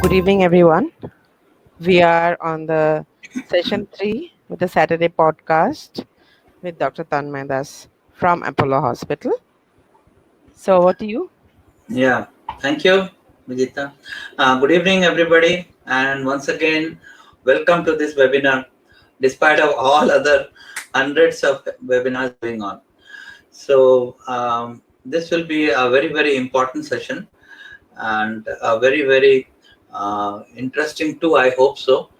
Good evening, everyone. We are on the session 3 with the Saturday podcast with Dr. Tanmay Das from Apollo Hospital. So, what do you? Yeah, thank you, Vijita. Good evening, everybody, and once again, welcome to this webinar. Despite of all other hundreds of webinars going on, so this will be a very important session and a very interesting too. I hope so.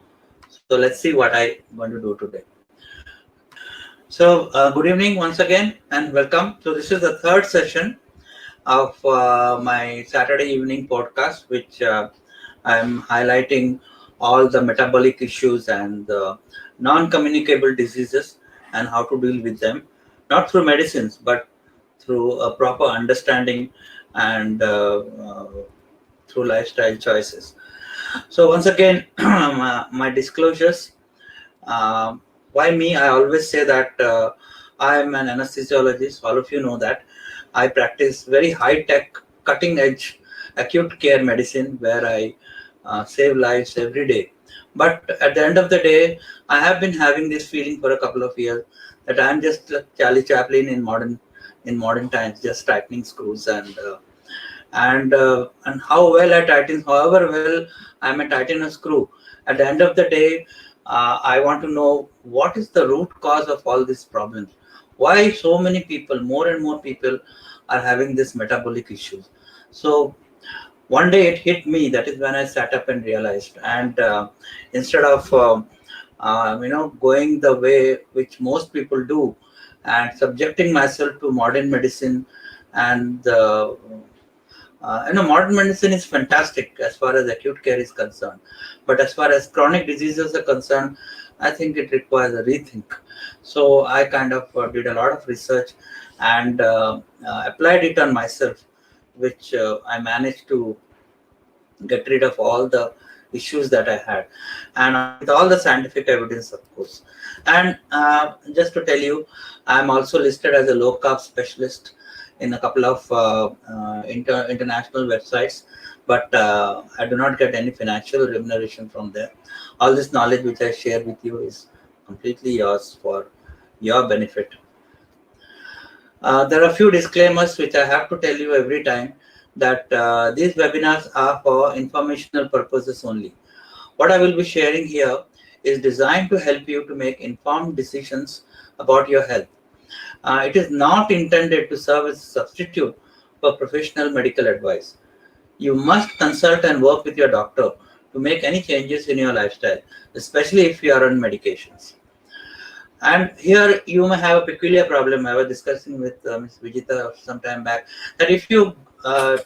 So let's see what I want to do today. So good evening once again and welcome. So this is the third session of my Saturday evening podcast, which I'm highlighting all the metabolic issues and non-communicable diseases and how to deal with them, not through medicines, but through a proper understanding and through lifestyle choices. So once again, my disclosures. Uh, why me? I always say that I am an anesthesiologist. All of you know that. I practice very high-tech, cutting-edge acute care medicine where I save lives every day. But at the end of the day, I have been having this feeling for a couple of years that I'm just Charlie Chaplin in modern times, just tightening screws and how well I tighten, however well I'm a tighten a screw. At the end of the day, I want to know what is the root cause of all these problems. Why so many people, more and more people, are having this metabolic issues. So one day it hit me. That is when I sat up and realized. And instead of going the way which most people do, and subjecting myself to modern medicine and modern medicine is fantastic as far as acute care is concerned, but as far as chronic diseases are concerned, I think it requires a rethink. So I kind of did a lot of research and applied it on myself, which I managed to get rid of all the issues that I had, and with all the scientific evidence, of course. And just to tell you, I'm also listed as a low carb specialist in a couple of international websites, but I do not get any financial remuneration from there. All this knowledge which I share with you is completely yours for your benefit. There are a few disclaimers which I have to tell you every time, that these webinars are for informational purposes only. What I will be sharing here is designed to help you to make informed decisions about your health. It is not intended to serve as a substitute for professional medical advice. You must consult and work with your doctor to make any changes in your lifestyle, especially if you are on medications. And here you may have a peculiar problem. I was discussing with Ms. Vijita some time back that if you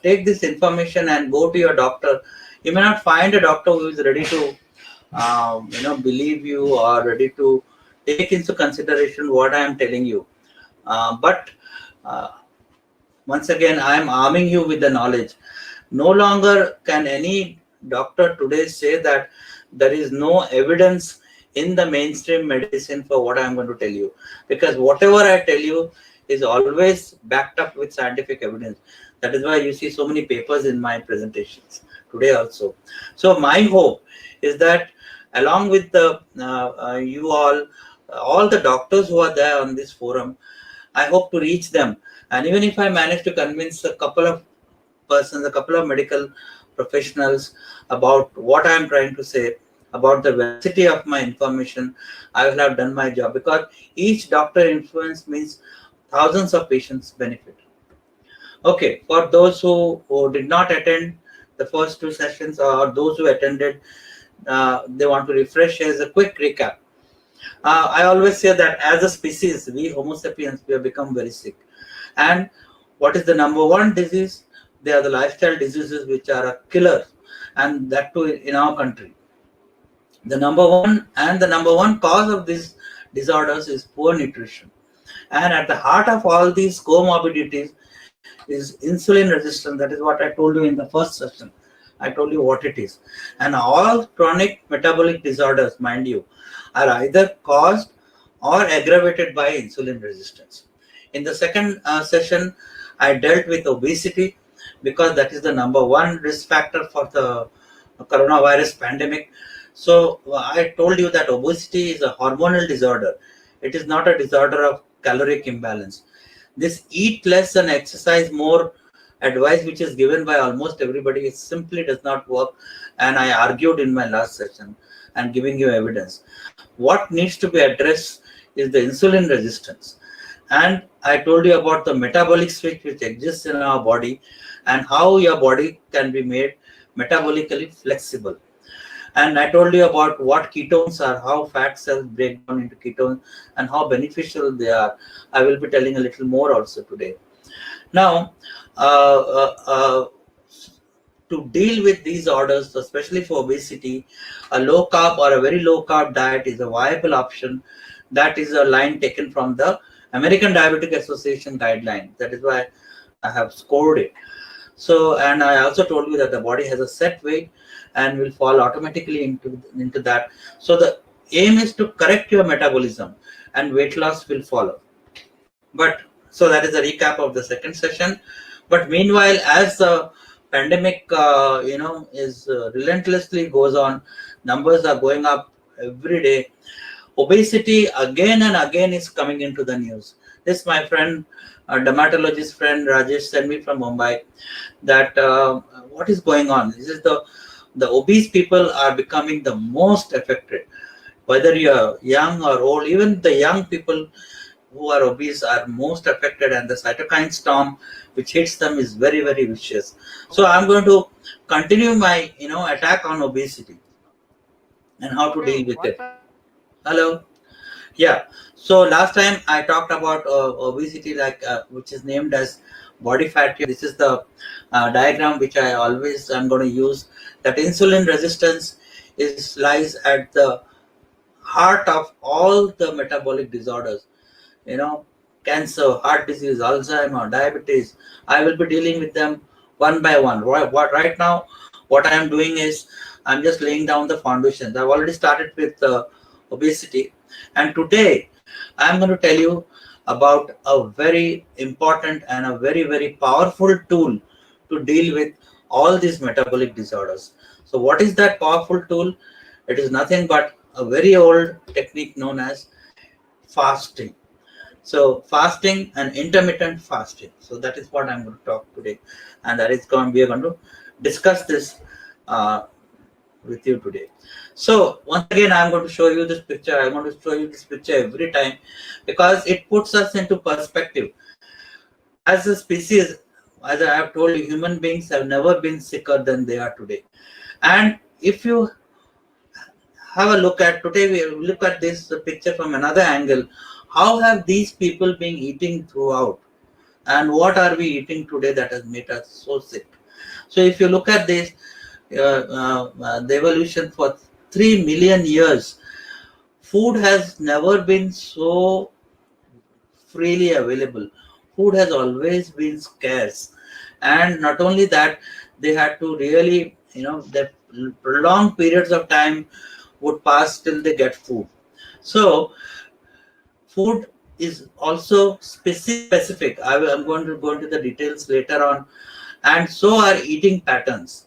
take this information and go to your doctor, you may not find a doctor who is ready to believe you or ready to take into consideration what I am telling you. But once again, I am arming you with the knowledge. No longer can any doctor today say that there is no evidence in the mainstream medicine for what I am going to tell you, because whatever I tell you is always backed up with scientific evidence. That is why you see so many papers in my presentations today also. So my hope is that along with the you all the doctors who are there on this forum, I hope to reach them. And even if I manage to convince a couple of persons, a couple of medical professionals about what I am trying to say, about the veracity of my information, I will have done my job, because each doctor influence means thousands of patients benefit. Okay, for those who did not attend the first two sessions, or those who attended, they want to refresh as a quick recap. I always say that as a species, we Homo sapiens, we have become very sick. And what is the number one disease? They are the lifestyle diseases which are a killer, and that too in our country. The number one cause of these disorders is poor nutrition. And at the heart of all these comorbidities is insulin resistance. That is what I told you in the first session. I told you what it is. And all chronic metabolic disorders, mind you, are either caused or aggravated by insulin resistance. In the second session, I dealt with obesity, because that is the number one risk factor for the coronavirus pandemic. So I told you that obesity is a hormonal disorder. It is not a disorder of caloric imbalance. This eat less and exercise more advice, which is given by almost everybody, it simply does not work. And I argued in my last session and giving you evidence. What needs to be addressed is the insulin resistance. And I told you about the metabolic switch which exists in our body and how your body can be made metabolically flexible. And I told you about what ketones are, how fat cells break down into ketones, and how beneficial they are. I will be telling a little more also today. Now, uh, uh, uh, to deal with these orders, especially for obesity, a low carb or a very low carb diet is a viable option. That is a line taken from the American Diabetic Association guideline. That is why I have scored it. So, and I also told you that the body has a set weight and will fall automatically into that. So the aim is to correct your metabolism and weight loss will follow. But so that is a recap of the second session. But meanwhile, as the pandemic, is relentlessly goes on, numbers are going up every day. Obesity again and again is coming into the news. This, my friend, dermatologist friend Rajesh sent me from Mumbai. That what is going on? This is the obese people are becoming the most affected. Whether you are young or old, even the young people who are obese are most affected, and the cytokine storm which hits them is very very vicious. So I'm going to continue my attack on obesity and how to deal with it. Hello. Yeah. So last time I talked about obesity, like which is named as body fat. This is the diagram which I always am going to use. That insulin resistance is lies at the heart of all the metabolic disorders. Cancer, heart disease, Alzheimer, diabetes. I will be dealing with them one by one. Right now, what I am doing is I'm just laying down the foundations. I've already started with obesity, and today I'm going to tell you about a very important and a very very powerful tool to deal with all these metabolic disorders. So, what is that powerful tool? It is nothing but a very old technique known as fasting. So fasting and intermittent fasting. So that is what I'm going to talk today, and that is going we are going to discuss this uh, with you today. So once again, I'm going to show you this picture. I'm going to show you this picture every time because it puts us into perspective. As a species, as I have told you, human beings have never been sicker than they are today. And if you have a look at today, we look at this picture from another angle. How have these people been eating throughout? And what are we eating today that has made us so sick? So if you look at this, the evolution for 3 million years, food has never been so freely available. Food has always been scarce. And not only that, they had to really, the prolonged periods of time would pass till they get food. So food is also specific. I'm going to go into the details later on. And so are eating patterns.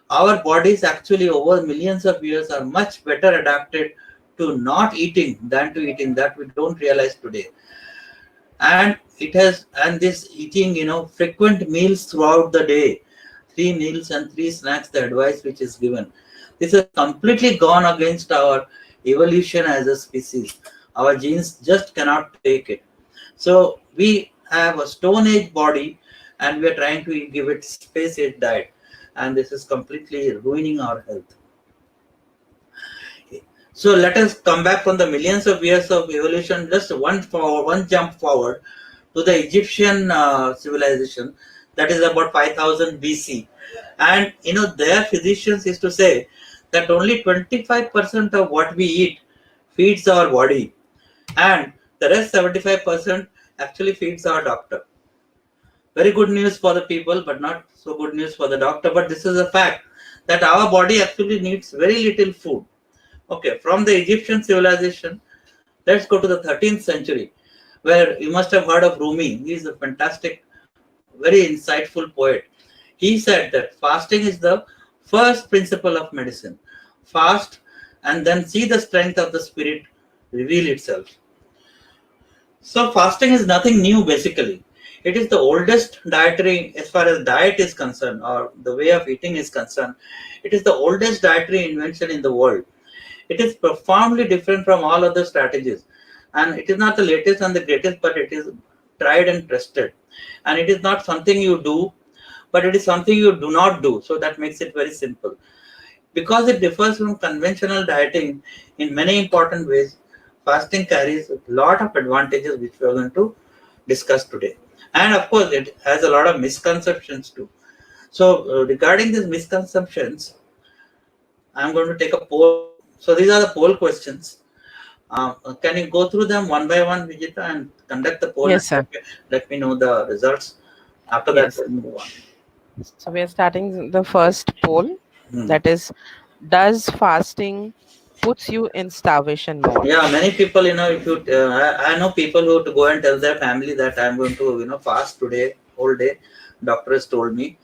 Our bodies actually over millions of years are much better adapted to not eating than to eating. That we don't realize today. And this eating, frequent meals throughout the day, 3 meals and 3 snacks, the advice which is given. This has completely gone against our evolution as a species. Our genes just cannot take it. So we have a stone age body and we are trying to give it space age diet, and this is completely ruining our health. So let us come back from the millions of years of evolution, just one jump forward to the Egyptian civilization, that is about 5000 BC. And their physicians used to say that only 25% of what we eat feeds our body, and the rest 75% actually feeds our doctor. Very good news for the people, but not so good news for the doctor. But this is a fact that our body actually needs very little food. Okay, from the Egyptian civilization, let's go to the 13th century, where you must have heard of Rumi. He is a fantastic, very insightful poet. He said that fasting is the First principle of medicine: fast and then see the strength of the spirit reveal itself. So fasting is nothing new basically. It is the oldest dietary, as far as diet is concerned, or the way of eating is concerned, it is the oldest dietary invention in the world. It is profoundly different from all other strategies. And it is not the latest and the greatest, but it is tried and tested. And it is not something you do, but it is something you do not do. So that makes it very simple. Because it differs from conventional dieting in many important ways, fasting carries a lot of advantages which we are going to discuss today. And of course, it has a lot of misconceptions too. So, regarding these misconceptions, I'm going to take a poll. So, these are the poll questions. Can you go through them one by one, Vijita, and conduct the poll and Yes, sir. let me know the results? After that, Yes. we'll move on. So we are starting the first poll. Hmm. That is, does fasting puts you in starvation mode? Yeah, many people, if you, I know people who to go and tell their family that I'm going to, fast today, whole day. Doctor has told me.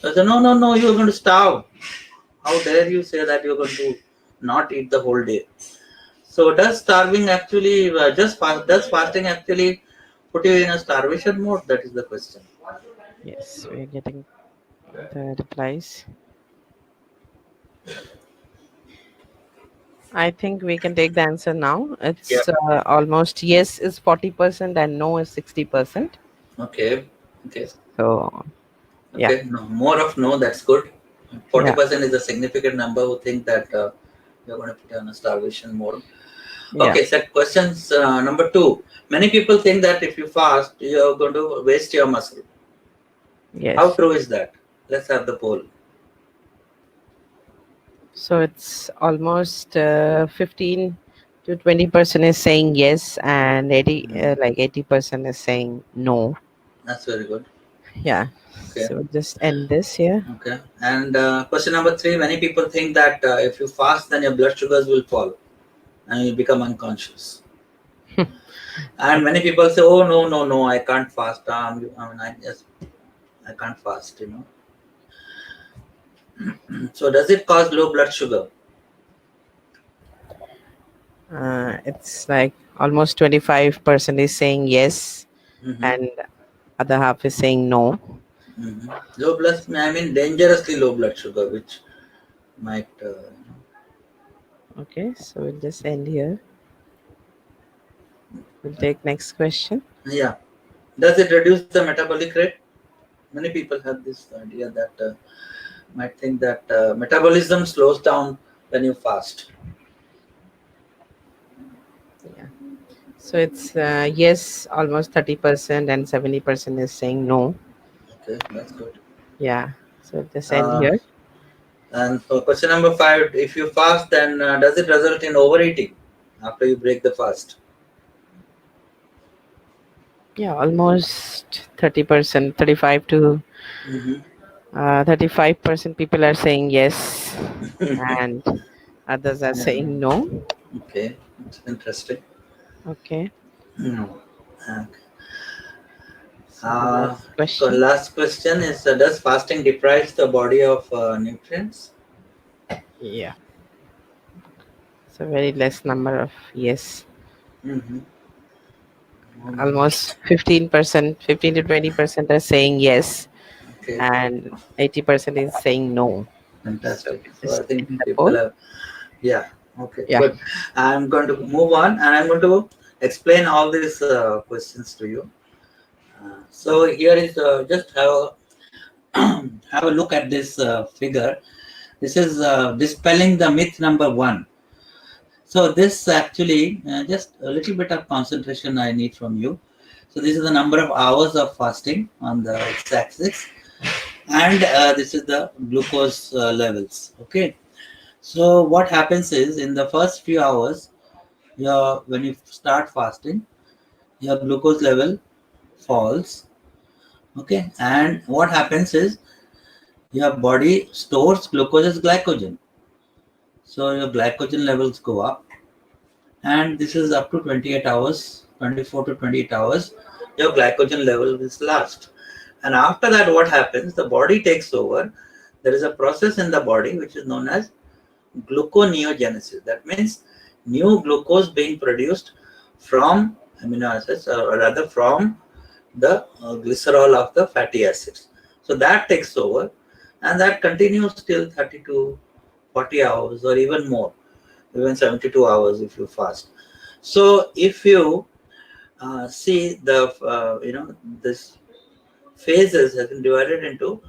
I said, no, no, no, you're going to starve. How dare you say that you're going to not eat the whole day? So does starving actually, does fasting actually put you in a starvation mode? That is the question. Yes, we are getting the replies. I think we can take the answer now. Yeah. It's almost yes is 40% and no is 60%. Okay. Okay. So yeah, Okay. No, more of no. That's good. yeah, 40% is a significant number who think that you're going to put you on a starvation mode. yeah, Okay, so questions number two. Many people think that if you fast, you're going to waste your muscle. How yes. true is that? Let's have the poll. So it's almost 15 to 20% is saying yes, and 80 like 80% is saying no. That's very good. Yeah. Okay. So we'll just end this here. Okay. And question number three. Many people think that if you fast, then your blood sugars will fall and you become unconscious. And many people say, "Oh no, no, no! I can't fast. I can't fast." So does it cause low blood sugar? It's like almost 25% is saying yes, Mm-hmm. and other half is saying no. Mm-hmm. Low blood, I mean dangerously low blood sugar, which might. Okay, so we'll just end here. We'll take next question. Yeah. Does it reduce the metabolic rate? Many people have this idea that might think that metabolism slows down when you fast. Yeah. So it's yes, almost 30%, and 70% is saying no. Okay, that's good. Yeah. So just end Uh, here. and for question number five, if you fast, then does it result in overeating after you break the fast? Yeah, almost 30%, 35 to Mm-hmm. 35% people are saying yes, and others are Yeah. saying no. Okay, it's interesting. Okay. Mm. Okay. So the last So question. last question is: does fasting deprives the body of nutrients? Yeah. So very less number of yes. Mm-hmm. Almost 15%, 15 to 20% are saying yes, Okay, and 80% is saying no. So fantastic. we So I just think end the people poll. have, yeah, okay, Yeah. good. I'm going to move on and I'm going to explain all these questions to you. So here is just have have a look at this figure. This is dispelling the myth number one. So this actually just a little bit of concentration I need from you. So this is the number of hours of fasting on the x-axis, and this is the glucose levels. Okay. So what happens is in the first few hours, when you start fasting, your glucose level falls. Okay, and what happens is your body stores glucose as glycogen. So your glycogen levels go up, and this is up to 28 hours, 24 to 28 hours. Your glycogen level is last, and after that, what happens? The body takes over. there is a process in the body which is known as gluconeogenesis. That means new glucose being produced from amino acids, or rather from the glycerol of the fatty acids. So that takes over, and that continues till 30 to 40 hours or even more, even 72 hours if you fast. So if you see the this phases has been divided into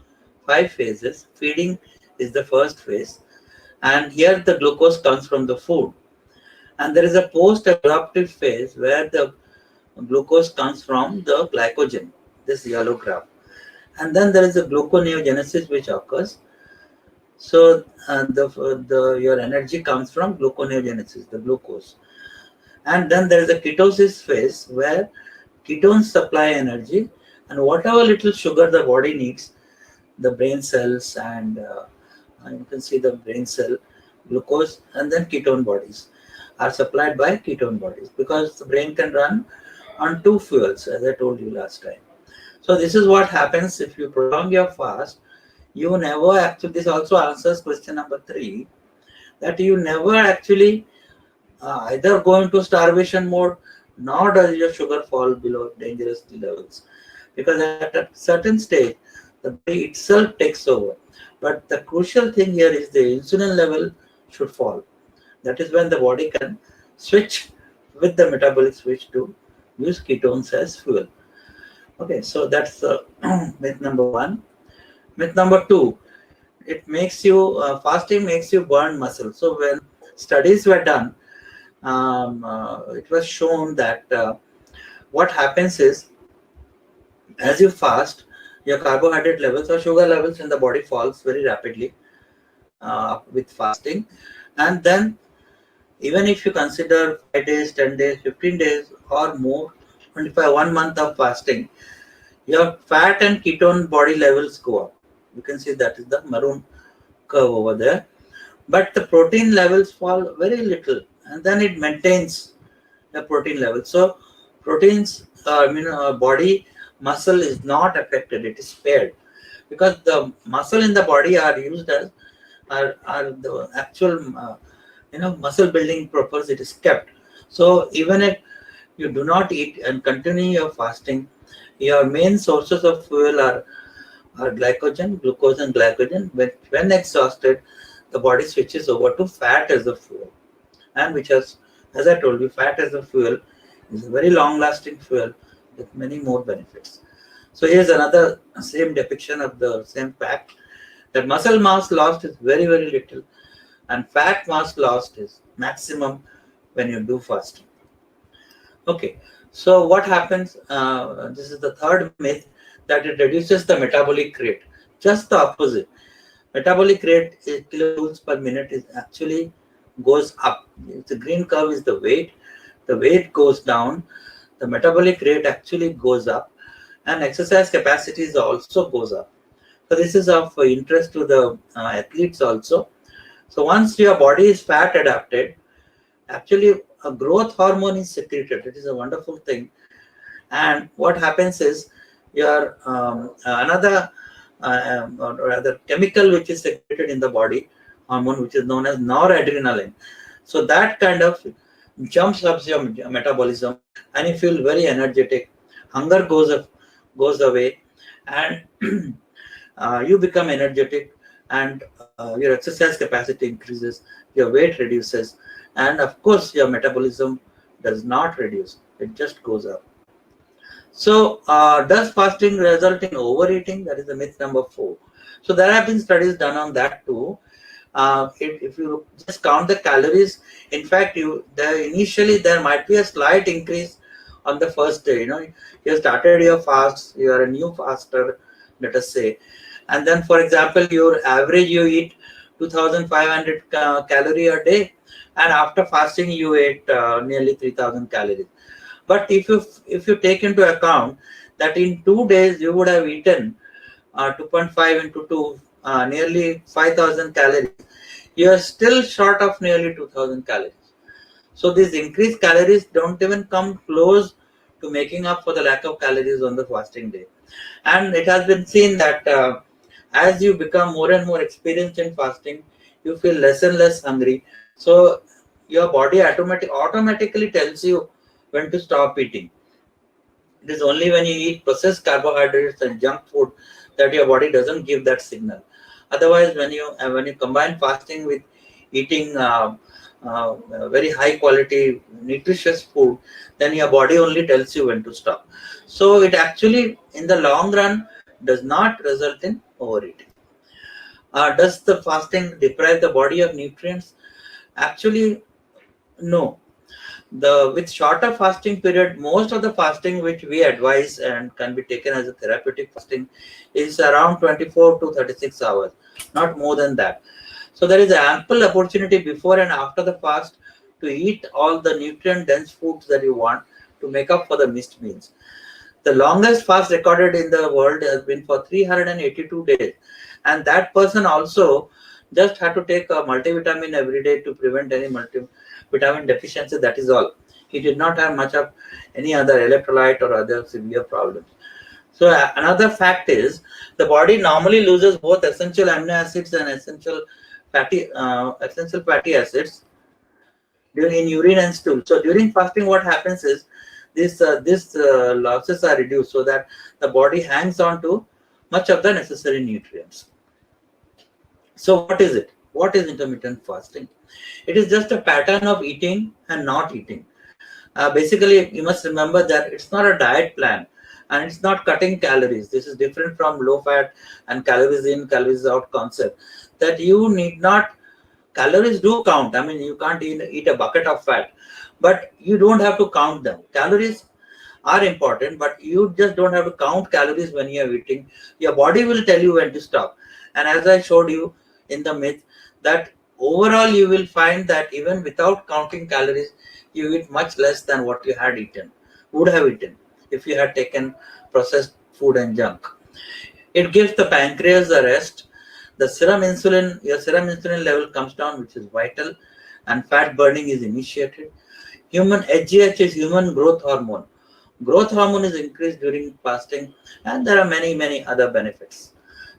5 phases. Feeding is the first phase, and here the glucose comes from the food. And there is a post-absorptive phase where the glucose comes from the glycogen, this yellow graph. And then there is a gluconeogenesis which occurs. So your energy comes from gluconeogenesis, the glucose. And then there is a ketosis phase where ketones supply energy, and whatever little sugar the body needs, the brain cells and you can see the brain cell, glucose, and then ketone bodies are supplied by ketone bodies, because the brain can run on 2 fuels, as I told you last time. So this is what happens if you prolong your fast. You never actually, this also answers question number 3, that you never actually either go into starvation mode, nor does your sugar fall below dangerous levels, because at a certain stage the body itself takes over. But the crucial thing here is the insulin level should fall. That is when the body can switch with the metabolic switch to use ketones as fuel. Okay, so that's myth number 1. Myth number 2, it makes you fasting makes you burn muscle. So when studies were done, it was shown that what happens is, as you fast, your carbohydrate levels or sugar levels in the body falls very rapidly with fasting. And then even if you consider 5 days, 10 days, 15 days or more, 25, 1 month of fasting, your fat and ketone body levels go up. You can see that is the maroon curve over there. But the protein levels fall very little, and then it maintains the protein level. So proteins, body muscle is not affected, it is spared, because the muscle in the body are used as are the actual muscle building purpose, it is kept. So even if you do not eat and continue your fasting, your main sources of fuel are glycogen, glucose and glycogen. When exhausted, the body switches over to fat as a fuel, and which has, as I told you, fat as a fuel is a very long lasting fuel with many more benefits. So here's another same depiction of the same fact, that muscle mass lost is very, very little, and fat mass lost is maximum when you do fasting. Okay, so what happens, this is the third myth, that it reduces the metabolic rate. Just the opposite. Metabolic rate is kilojoules per minute is actually goes up. The green curve is the weight goes down, the metabolic rate actually goes up, and exercise capacity also goes up. So this is of interest to the athletes also. So once your body is fat adapted, actually a growth hormone is secreted. It is a wonderful thing. And what happens is, your another or rather chemical which is secreted in the body, hormone which is known as noradrenaline. So that kind of jumps up your metabolism, and you feel very energetic. Hunger goes away, and you become energetic, and your exercise capacity increases, your weight reduces, and of course your metabolism does not reduce, it just goes up. So does fasting result in overeating? That is the myth number 4. So there have been studies done on that too. If you just count the calories, in fact, initially there might be a slight increase on the first day. You started your fast, you are a new faster, let us say, and then, for example, your average you eat 2,500 calorie a day, and after fasting you ate nearly 3,000 calories. But if you take into account that in 2 days you would have eaten 2.5 into 2, nearly 5,000 calories, you are still short of nearly 2,000 calories. So these increased calories don't even come close to making up for the lack of calories on the fasting day. And it has been seen that As you become more and more experienced in fasting, you feel less and less hungry. So your body automatically tells you when to stop eating. It is only when you eat processed carbohydrates and junk food that your body doesn't give that signal. Otherwise, when you combine fasting with eating very high quality nutritious food, then your body only tells you when to stop. So it actually, in the long run, does not result in overeating. Does the fasting deprive the body of nutrients? Actually, no. The with shorter fasting period, most of the fasting which we advise and can be taken as a therapeutic fasting is around 24 to 36 hours, not more than that. So there is ample opportunity before and after the fast to eat all the nutrient dense foods that you want to make up for the missed meals. The longest fast recorded in the world has been for 382 days, and that person also just had to take a multivitamin every day to prevent any multivitamin deficiency. That is all. He did not have much of any other electrolyte or other severe problems. So another fact is the body normally loses both essential amino acids and essential fatty acids during in urine and stool. So during fasting, what happens is these losses are reduced so that the body hangs on to much of the necessary nutrients. So what is it? What is intermittent fasting? It is just a pattern of eating and not eating. Basically, you must remember that it's not a diet plan and it's not cutting calories. This is different from low fat and calories in, calories out concept. That you need not, calories do count. I mean, you can't eat a bucket of fat, but you don't have to count them. Calories are important, but you just don't have to count calories when you are eating. Your body will tell you when to stop. And as I showed you in the myth, that overall you will find that even without counting calories, you eat much less than what you had eaten, would have eaten if you had taken processed food and junk. It gives the pancreas a rest. Your serum insulin level comes down, which is vital, and fat burning is initiated. Human HGH is human growth hormone. Growth hormone is increased during fasting, and there are many, many other benefits.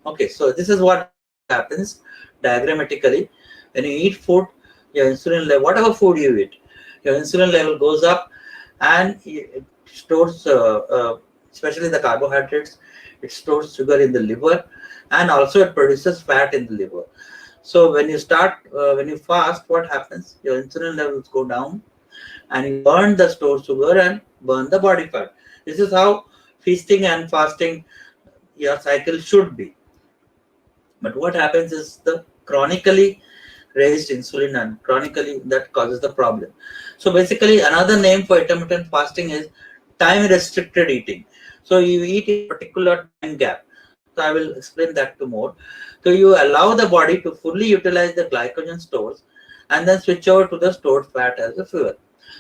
Okay, so this is what happens diagrammatically. When you eat food, your insulin level, whatever food you eat, your insulin level goes up, and it stores, especially the carbohydrates, it stores sugar in the liver, and also it produces fat in the liver. So when you fast, what happens? Your insulin levels go down, and you burn the stored sugar and burn the body fat. This is how feasting and fasting your cycle should be. But what happens is the chronically raised insulin and chronically that causes the problem. So basically another name for intermittent fasting is time restricted eating. So you eat in a particular time gap. So I will explain that to more. So you allow the body to fully utilize the glycogen stores and then switch over to the stored fat as a fuel.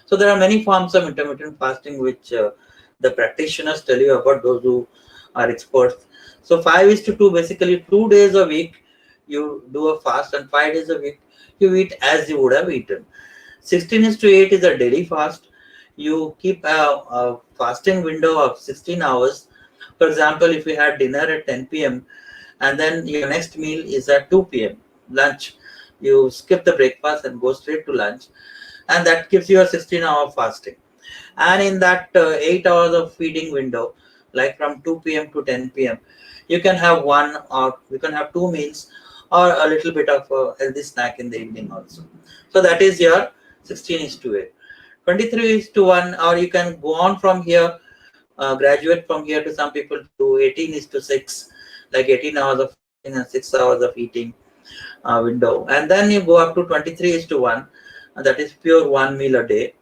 So there are many forms of intermittent fasting which the practitioners tell you about, those who are experts. So 5:2, basically 2 days a week you do a fast, and 5 days a week you eat as you would have eaten. 16:8 is a daily fast. You keep a fasting window of 16 hours. For example, if you had dinner at 10 p.m. and then your next meal is at 2 p.m. lunch, you skip the breakfast and go straight to lunch, and that gives you a 16-hour fasting. And in that 8 hours of feeding window, like from 2 p.m. to 10 p.m., you can have one or you can have two meals or a little bit of a healthy snack in the evening also. So that is your 16:8. 23:1, or you can go on from here, graduate from here to some people to 18:6, like 18 hours of fasting and 6 hours of eating window. And then you go up to 23:1, and that is pure one meal a day.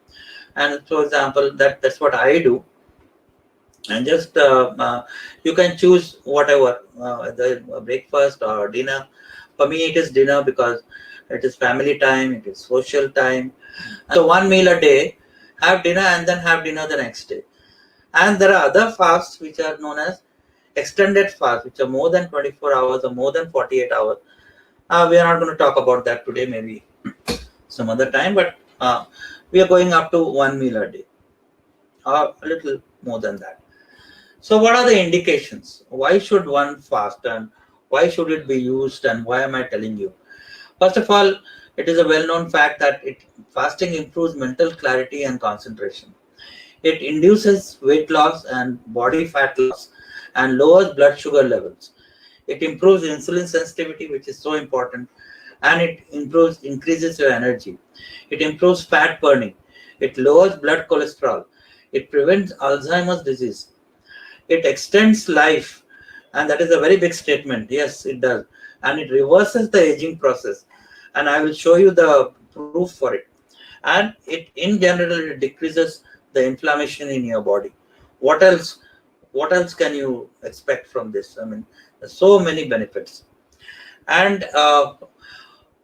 And for example, that's what I do. And just you can choose whatever, the breakfast or dinner. For me, it is dinner because it is family time, it is social time. So one meal a day, have dinner and then have dinner the next day. And there are other fasts which are known as extended fasts, which are more than 24 hours or more than 48 hours. We are not going to talk about that today, maybe some other time, but we are going up to one meal a day or a little more than that. So what are the indications? Why should one fast, and Why should it be used, and why am I telling you? First of all, it is a well-known fact that fasting improves mental clarity and concentration. It induces weight loss and body fat loss and lowers blood sugar levels. It improves insulin sensitivity, which is so important, and it increases your energy. It improves fat burning. It lowers blood cholesterol. It prevents Alzheimer's disease. It extends life, and that is a very big statement. Yes, it does. And it reverses the aging process. And I will show you the proof for it. And it, in general, it decreases the inflammation in your body. What else? What else can you expect from this? I mean, there's so many benefits. And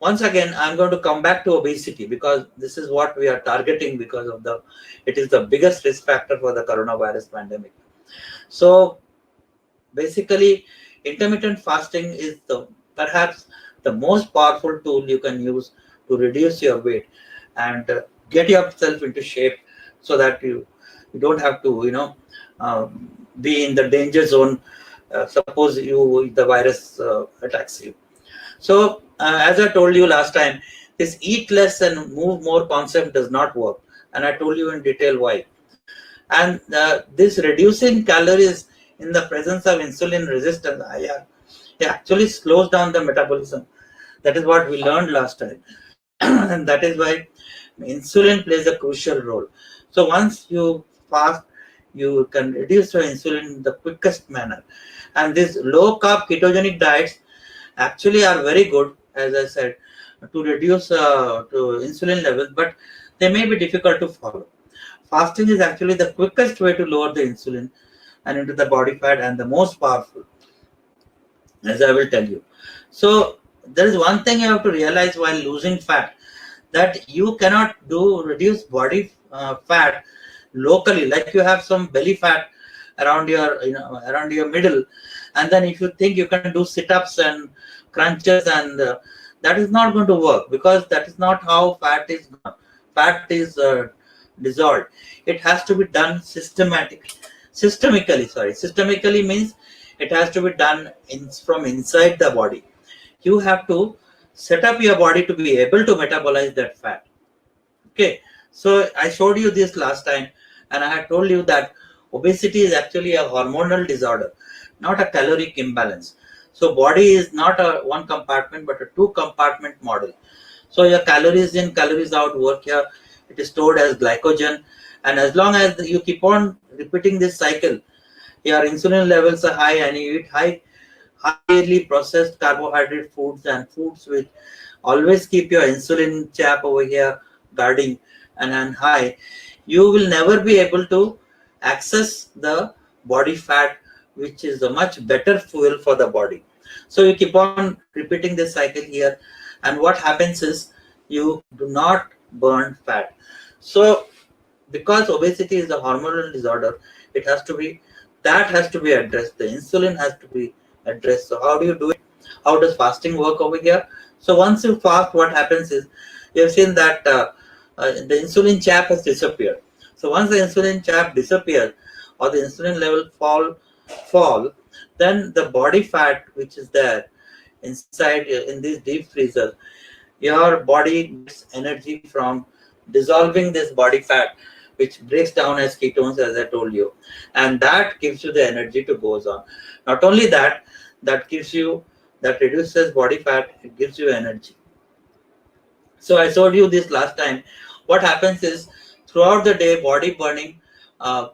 once again, I'm going to come back to obesity, because this is what we are targeting, because of it is the biggest risk factor for the coronavirus pandemic. So basically, intermittent fasting is perhaps the most powerful tool you can use to reduce your weight and get yourself into shape, so that you don't have to be in the danger zone. Suppose the virus attacks you. So as I told you last time, this eat less and move more concept does not work, and I told you in detail why. And this reducing calories in the presence of insulin resistance, it actually slows down the metabolism. That is what we learned last time. And that is why insulin plays a crucial role. So once you fast, you can reduce your insulin in the quickest manner. And these low carb ketogenic diets actually are very good, as I said, to reduce to insulin levels, but they may be difficult to follow. Fasting is actually the quickest way to lower the insulin and into the body fat, and the most powerful, as I will tell you. So there is one thing you have to realize while losing fat, that you cannot reduce body fat locally. Like you have some belly fat around your middle, and then if you think you can do sit-ups and crunches, and that is not going to work, because that is not how fat is gone. Fat is dissolved. It has to be done systemically. Systemically means it has to be done from inside the body. You have to set up your body to be able to metabolize that fat. Okay, so I showed you this last time, and I had told you that obesity is actually a hormonal disorder, not a caloric imbalance. So body is not a one compartment, but a two compartment model. So your calories in, calories out work here. It is stored as glycogen, and as long as you keep on repeating this cycle, your insulin levels are high, and you eat highly processed carbohydrate foods and foods which always keep your insulin chap over here guarding and high, you will never be able to access the body fat, which is a much better fuel for the body. So you keep on repeating this cycle here, and what happens is you do not burn fat. So because obesity is a hormonal disorder, it has to be addressed. The insulin has to be addressed. So how do you do it? How does fasting work over here? So once you fast, what happens is, you have seen that the insulin chap has disappeared. So once the insulin chap disappears, or the insulin level fall, then the body fat which is there inside in this deep freezer, your body gets energy from dissolving this body fat, which breaks down as ketones, as I told you, and that gives you the energy to goes on. Not only that, that reduces body fat, it gives you energy. So I showed you this last time. What happens is, throughout the day, body burning,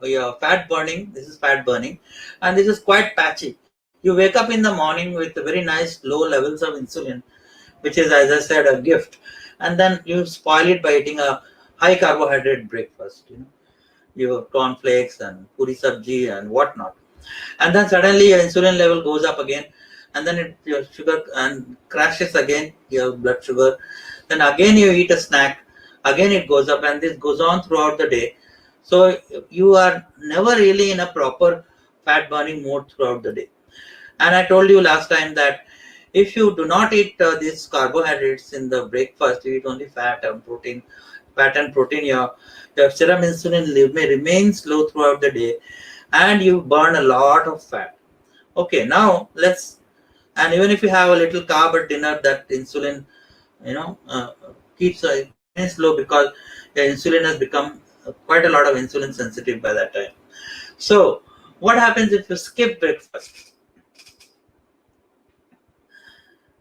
your fat burning. This is fat burning, and this is quite patchy. You wake up in the morning with very nice low levels of insulin, which is, as I said, a gift, and then you spoil it by eating a high carbohydrate breakfast. Your cornflakes and puri sabji and whatnot, and then suddenly your insulin level goes up again, and then your sugar and crashes again, your blood sugar. Then again you eat a snack, again it goes up, and this goes on throughout the day. So you are never really in a proper fat burning mode throughout the day. And I told you last time that if you do not eat these carbohydrates in the breakfast, you eat only fat and protein, your serum insulin may remain low throughout the day, and you burn a lot of fat. Okay, now let's And even if you have a little carb at dinner, that insulin, keeps remains low because the insulin has become quite a lot of insulin sensitive by that time. So what happens if you skip breakfast?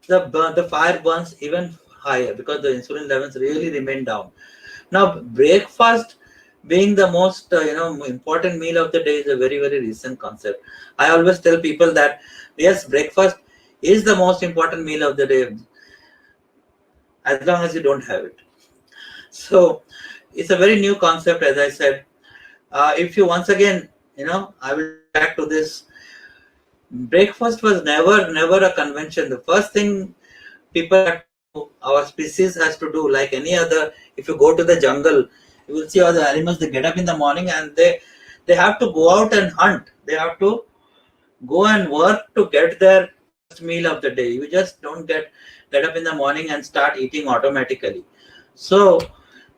The fire burns even higher because the insulin levels really remain down. Now, breakfast being the most important meal of the day is a very very recent concept. I always tell people that yes, breakfast is the most important meal of the day as long as you don't have it. So it's a very new concept, as I said. If you once again, I will take back to this. Breakfast was never a convention. The first thing people had to do, our species has to do, like any other. If you go to the jungle, you will see all the animals. They get up in the morning and they have to go out and hunt. They have to go and work to get their first meal of the day. You just don't get up in the morning and start eating automatically. So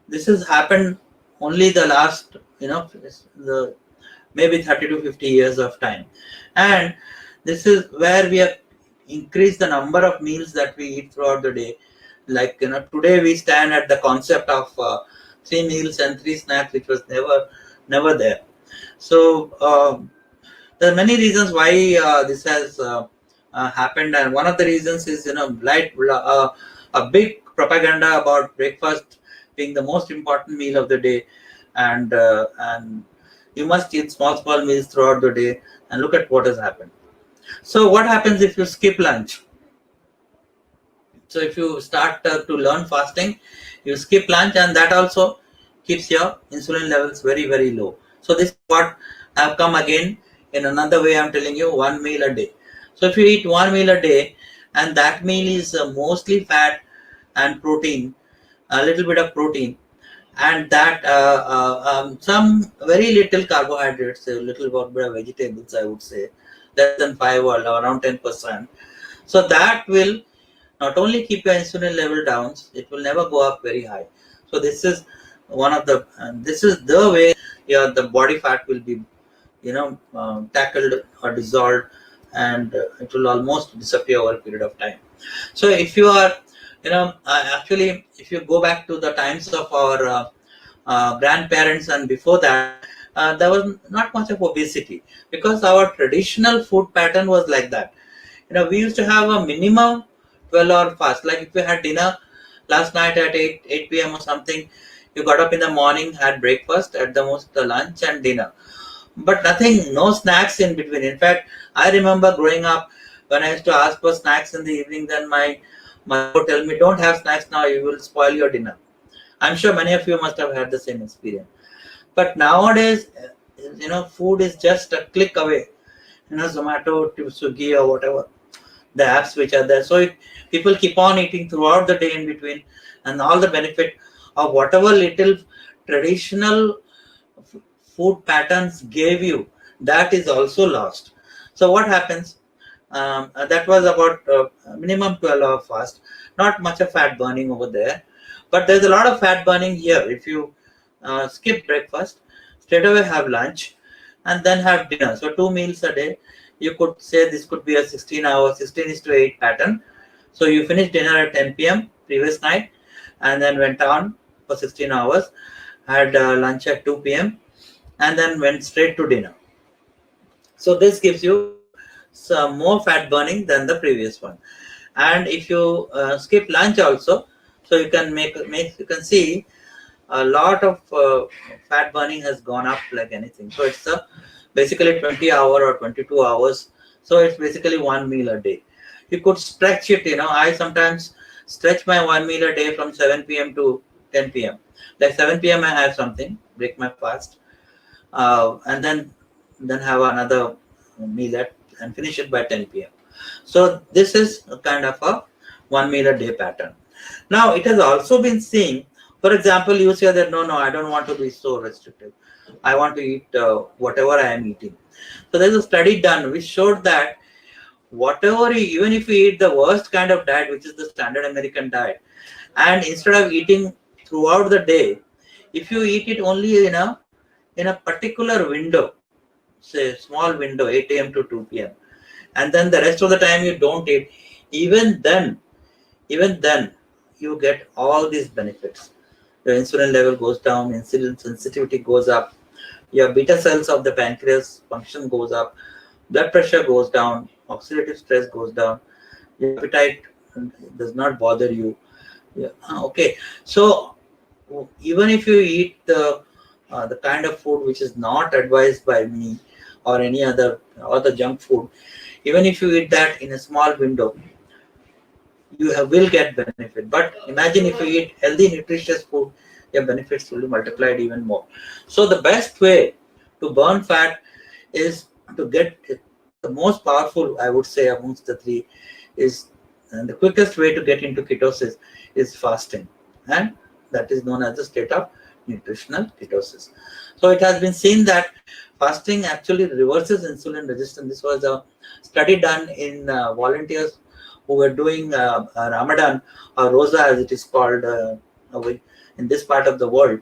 this has happened only the last the maybe 30 to 50 years of time, and this is where we have increased the number of meals that we eat throughout the day. Like today we stand at the concept of 3 meals and 3 snacks, which was never there. So there are many reasons why this has happened, and one of the reasons is a big propaganda about breakfast being the most important meal of the day, and you must eat small meals throughout the day. And look at what has happened. So what happens if you skip lunch? So if you start to learn fasting, you skip lunch, and that also keeps your insulin levels very very low. So this is what I've come again in another way. I'm telling you, 1 meal a day. So if you eat 1 meal a day, and that meal is mostly fat and protein, a little bit of protein, and that some very little carbohydrates, a little bit of vegetables, I would say less than 5 or around 10%. So that will not only keep your insulin level down, it will never go up very high. So this is this is the way the body fat will be tackled or dissolved, and it will almost disappear over a period of time. So if you are actually, if you go back to the times of our grandparents and before that, there was not much of obesity because our traditional food pattern was like that. We used to have a minimum 12-hour fast. Like if you had dinner last night at 8 p.m. or something, you got up in the morning, had breakfast, at the most the lunch and dinner, but nothing, no snacks in between. In fact, I remember growing up, when I used to ask for snacks in the evening, then my mother would tell me, don't have snacks now, you will spoil your dinner. I'm sure many of you must have had the same experience. But nowadays, food is just a click away. Zomato to Swiggy or whatever, the apps which are there. So people keep on eating throughout the day in between, and all the benefit of whatever little traditional food patterns gave you, that is also lost. So what happens? That was about minimum 12-hour fast. Not much of fat burning over there, but there's a lot of fat burning here. If you skip breakfast, straight away have lunch, and then have dinner. So 2 meals a day. You could say this could be a 16-hour, 16:8 pattern. So you finish dinner at 10 p.m. previous night, and then went on for 16 hours, had lunch at 2 p.m., and then went straight to dinner. So this gives you some more fat burning than the previous one. And if you skip lunch also, so you can you can see a lot of fat burning has gone up like anything. So it's basically 20-hour or 22 hours. So it's basically 1 meal a day. You could stretch it. I sometimes stretch my 1 meal a day from 7 p.m. to 10 p.m. Like 7 p.m. I have something, break my fast, and then have another meal and finish it by 10 p.m. So this is a kind of a 1 meal a day pattern. Now it has also been seen, for example, you say that no, I don't want to be so restrictive. I want to eat whatever I am eating. So there's a study done which showed that even if you eat the worst kind of diet, which is the standard American diet, and instead of eating throughout the day, if you eat it only in a particular window, say small window, 8 a.m. to 2 p.m., and then the rest of the time you don't eat, even then you get all these benefits. Your insulin level goes down, insulin sensitivity goes up, your beta cells of the pancreas function goes up, blood pressure goes down, oxidative stress goes down, your appetite does not bother you. Yeah. Okay. So even if you eat the kind of food which is not advised by me or any other, or the junk food, even if you eat that in a small window, will get benefit. But imagine if you eat healthy, nutritious food, your benefits will be multiplied even more. So the best way to burn fat is to get the most powerful, I would say, amongst the three is, and the quickest way to get into ketosis is fasting, and that is known as the state of nutritional ketosis. So it has been seen that fasting actually reverses insulin resistance. This was a study done in volunteers who were doing Ramadan or Rosa, as it is called in this part of the world.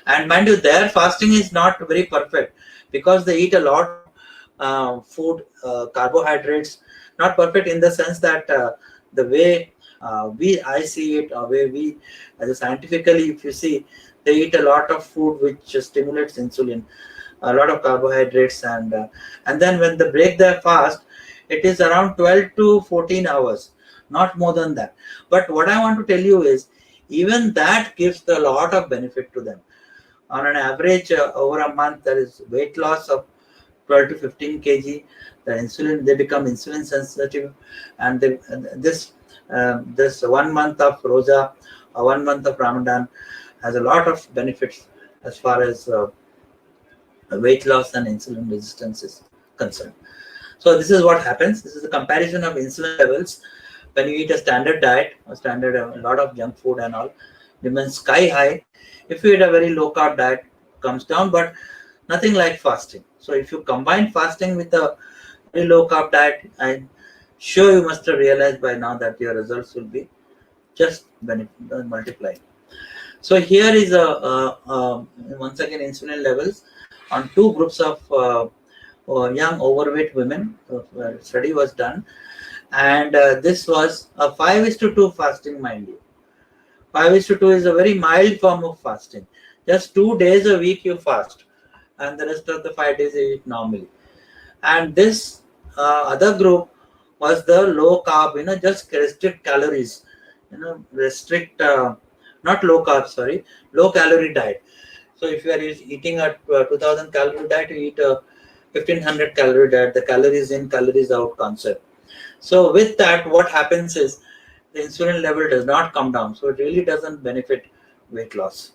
And mind you, their fasting is not very perfect because they eat a lot of food, carbohydrates. Not perfect in the sense that the way I see it, or way we, as a scientifically, if you see, they eat a lot of food which stimulates insulin, a lot of carbohydrates, and then when they break their fast, it is around 12 to 14 hours, not more than that. But what I want to tell you is, even that gives a lot of benefit to them. On an average, over a month, there is weight loss of 12 to 15 kg. The insulin, they become insulin sensitive, and this 1 month of Rosa, 1 month of Ramadan has a lot of benefits as far as weight loss and insulin resistance is concerned. So this is what happens. This is a comparison of insulin levels when you eat a standard diet, a lot of junk food and all, remains sky high. If you eat a very low carb diet, comes down, but nothing like fasting. So if you combine fasting with a very low carb diet, I'm sure you must have realized by now that your results will be just multiplying. So here is once again insulin levels on two groups of young overweight women. Study was done, and this was a 5:2 fasting, mind you. 5:2 is a very mild form of fasting. Just 2 days a week you fast, and the rest of the 5 days you eat normally. And this other group was the low carb, just restrict calories, restrict, not low carb, sorry, low calorie diet. So if you are eating a 2000 calorie diet, you eat a 1500 calorie diet, the calories in, calories out concept. So with that, what happens is the insulin level does not come down. So it really doesn't benefit weight loss.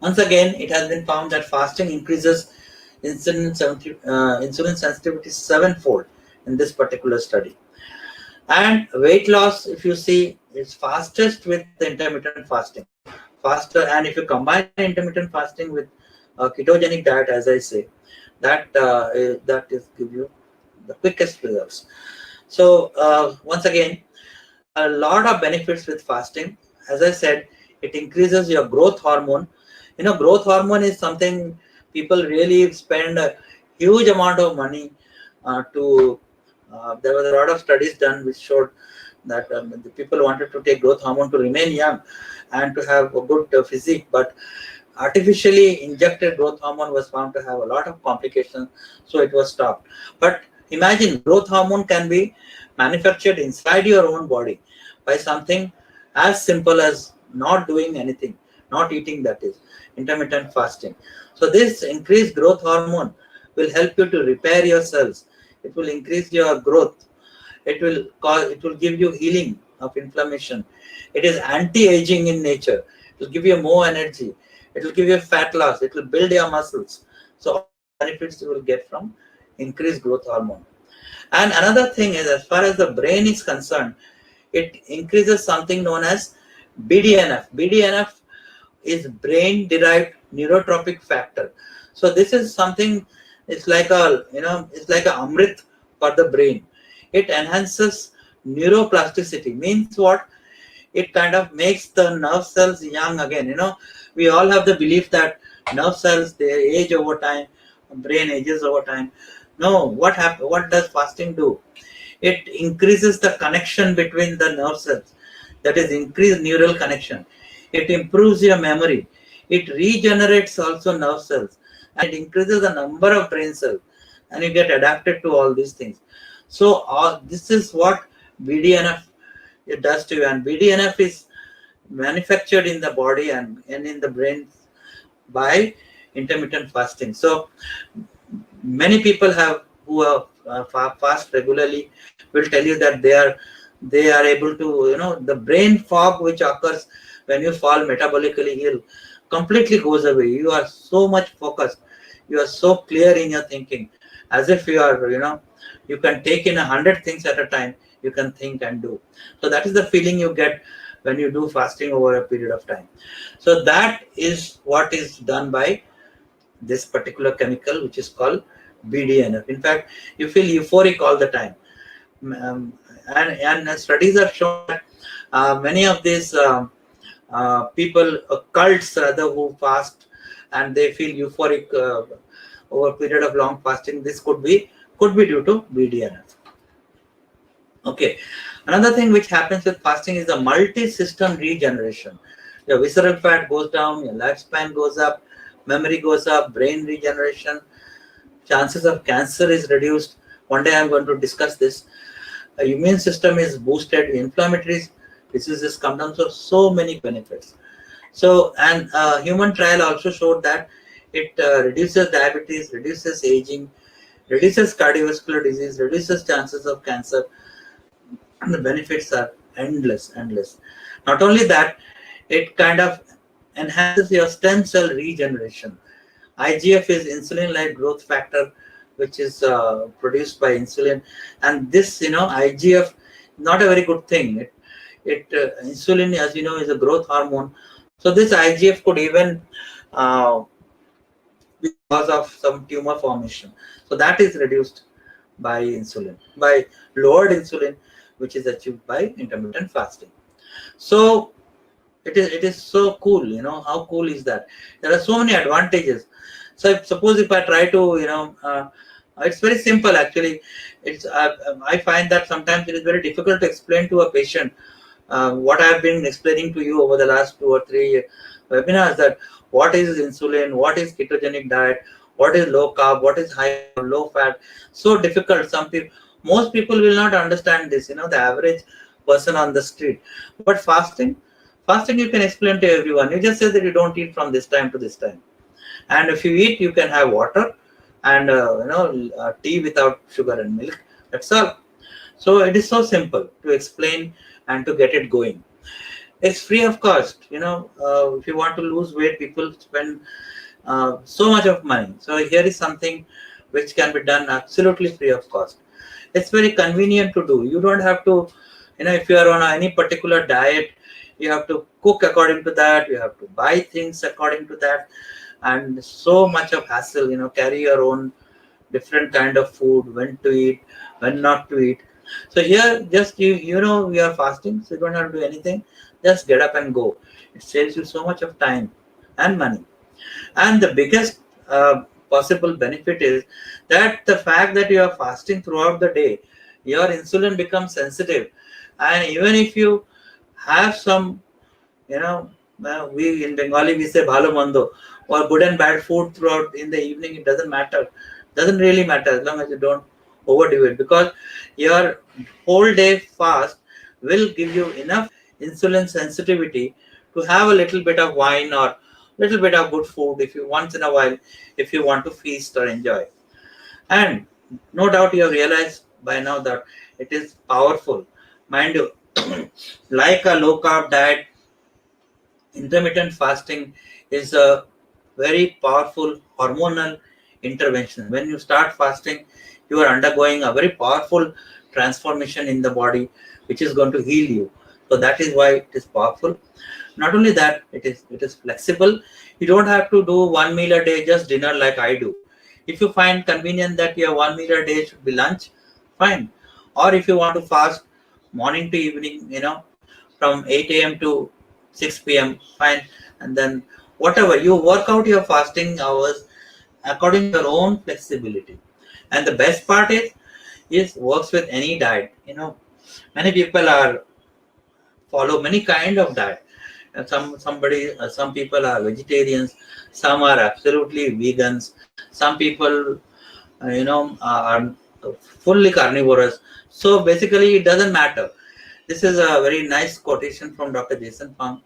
Once again, it has been found that fasting increases insulin sensitivity sevenfold in this particular study. And weight loss, if you see, is fastest with the intermittent fasting. Faster, and if you combine intermittent fasting with a ketogenic diet, as I say, that is give you the quickest results. So once again, a lot of benefits with fasting. As I said, it increases your growth hormone. Growth hormone is something people really spend a huge amount of money to. There was a lot of studies done which showed that the people wanted to take growth hormone to remain young and to have a good physique, but artificially injected growth hormone was found to have a lot of complications, so it was stopped. But imagine, growth hormone can be manufactured inside your own body by something as simple as not doing anything, not eating, that is intermittent fasting. So this increased growth hormone will help you to repair your cells. It will increase your growth. It will give you healing of inflammation. It is anti-aging in nature. It will give you more energy. It will give you fat loss. It will build your muscles. So all the benefits you will get from increased growth hormone. And another thing is, as far as the brain is concerned, it increases something known as BDNF. BDNF is brain-derived neurotropic factor. So this is something. It's like a amrit for the brain. It enhances neuroplasticity. Means what? It kind of makes the nerve cells young again. We all have the belief that nerve cells, they age over time, brain ages over time. No, what does fasting do? It increases the connection between the nerve cells. That is, increased neural connection. It improves your memory. It regenerates also nerve cells, and it increases the number of brain cells, and you get adapted to all these things. So this is what BDNF it does to you, and BDNF is manufactured in the body and in the brain by intermittent fasting. So many people have who are fast regularly will tell you that they are able to, the brain fog which occurs when you fall metabolically ill completely goes away. You are so much focused, you are so clear in your thinking, as if you are, you can take in 100 things at a time, you can think and do. So that is the feeling you get when you do fasting over a period of time. So that is what is done by this particular chemical, which is called BDNF. In fact, you feel euphoric all the time. And studies have shown that many of these people, cults rather, who fast and they feel euphoric over a period of long fasting, this could be due to BDNF. Okay. Another thing which happens with fasting is the multi-system regeneration. Your visceral fat goes down, your lifespan goes up, memory goes up, brain regeneration, chances of cancer is reduced. One day I'm going to discuss this. Immune system is boosted, inflammatory diseases come down. So many benefits. So, and human trial also showed that it reduces diabetes, reduces aging, reduces cardiovascular disease, reduces chances of cancer, and the benefits are endless. Not only that, it kind of enhances your stem cell regeneration. IGF is insulin-like growth factor, which is produced by insulin, and this, IGF, not a very good thing. Insulin, as you know, is a growth hormone. So this IGF could even be cause of some tumor formation. So that is reduced by insulin, by lowered insulin, which is achieved by intermittent fasting. So it is so cool. How cool is that? There are so many advantages. So suppose if I try to, it's very simple actually. It's I find that sometimes it is very difficult to explain to a patient what I have been explaining to you over the last 2 or 3 webinars, that what is insulin, what is ketogenic diet, what is low carb, what is high carb, low fat. So difficult. Most people will not understand this, the average person on the street. But fasting you can explain to everyone. You just say that you don't eat from this time to this time. And if you eat, you can have water and tea without sugar and milk. That's all. So it is so simple to explain and to get it going. It's free of cost. If you want to lose weight, people spend so much of money. So here is something which can be done absolutely free of cost. It's very convenient to do. You don't have to, if you are on any particular diet, you have to cook according to that. You have to buy things according to that, and so much of hassle. Carry your own different kind of food, when to eat, when not to eat. So here, just we are fasting, so you don't have to do anything. Just get up and go. It saves you so much of time and money. And the biggest possible benefit is that the fact that you are fasting throughout the day, your insulin becomes sensitive, and even if you have some, we in Bengali we say bhalo mando, or good and bad food throughout in the evening, it doesn't really matter as long as you don't overdo it, because your whole day fast will give you enough insulin sensitivity to have a little bit of wine or little bit of good food if you once in a while, if you want to feast or enjoy. And no doubt you have realized by now that it is powerful. Mind you, like a low carb diet, intermittent fasting is a very powerful hormonal intervention. When you start fasting, you are undergoing a very powerful transformation in the body, which is going to heal you. So that is why it is powerful. Not only that, it is flexible. You don't have to do one meal a day, just dinner like I do. If you find convenient that your one meal a day should be lunch, fine. Or if you want to fast morning to evening, from 8 a.m. to 6 p.m., fine. And then whatever, you work out your fasting hours according to your own flexibility. And the best part is works with any diet. Many people are follow many kind of diet. And some people are vegetarians, some are absolutely vegans, some people are fully carnivorous. So basically it doesn't matter. This is a very nice quotation from Dr. Jason Fung.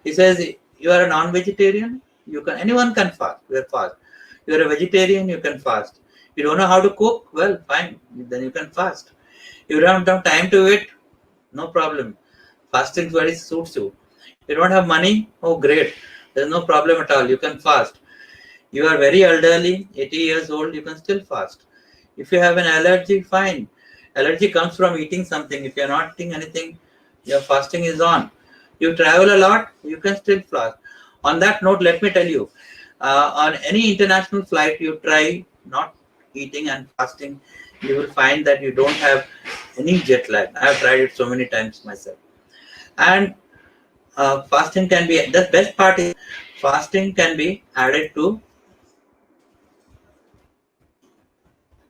He says, you are a non-vegetarian, anyone can fast. You are fast. You are a vegetarian, you can fast. You don't know how to cook, well, fine, then you can fast. You don't have time to eat, no problem. Fasting very suits you. You don't have money, oh great, there's no problem at all, you can fast. You are very elderly, 80 years old, you can still fast. If you have an allergy, fine. Allergy comes from eating something. If you're not eating anything, your fasting is on. You travel a lot, you can still fast. On that note, let me tell you, on any international flight, you try not eating and fasting, you will find that you don't have any jet lag. I have tried it so many times myself. And fasting can be, the best part is fasting can be added to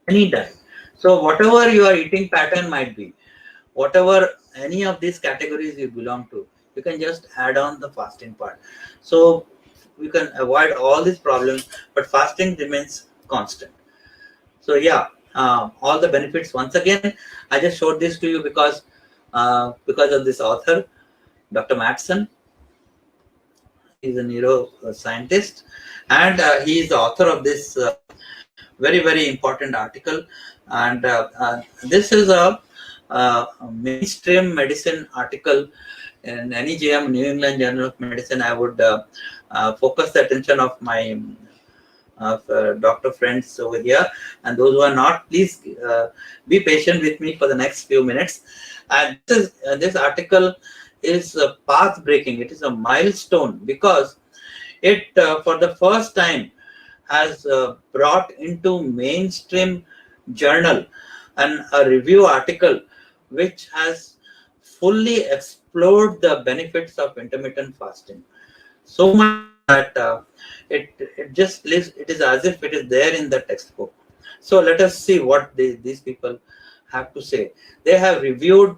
any diet. So whatever your eating pattern might be, whatever any of these categories you belong to, you can just add on the fasting part. So you can avoid all these problems, but fasting remains constant. So yeah, all the benefits. Once again, I just showed this to you because of this author, Dr. Madsen. He's a neuroscientist, and he is the author of this very, very important article. And this is a mainstream medicine article in NEJM, New England Journal of Medicine. I would focus the attention of my doctor friends over here, and those who are not, please be patient with me for the next few minutes. And this article is path breaking. It is a milestone because it for the first time has brought into mainstream journal and a review article which has fully explored the benefits of intermittent fasting. So much so that it just lives, it is as if it is there in the textbook. So let us see what these people have to say. They have reviewed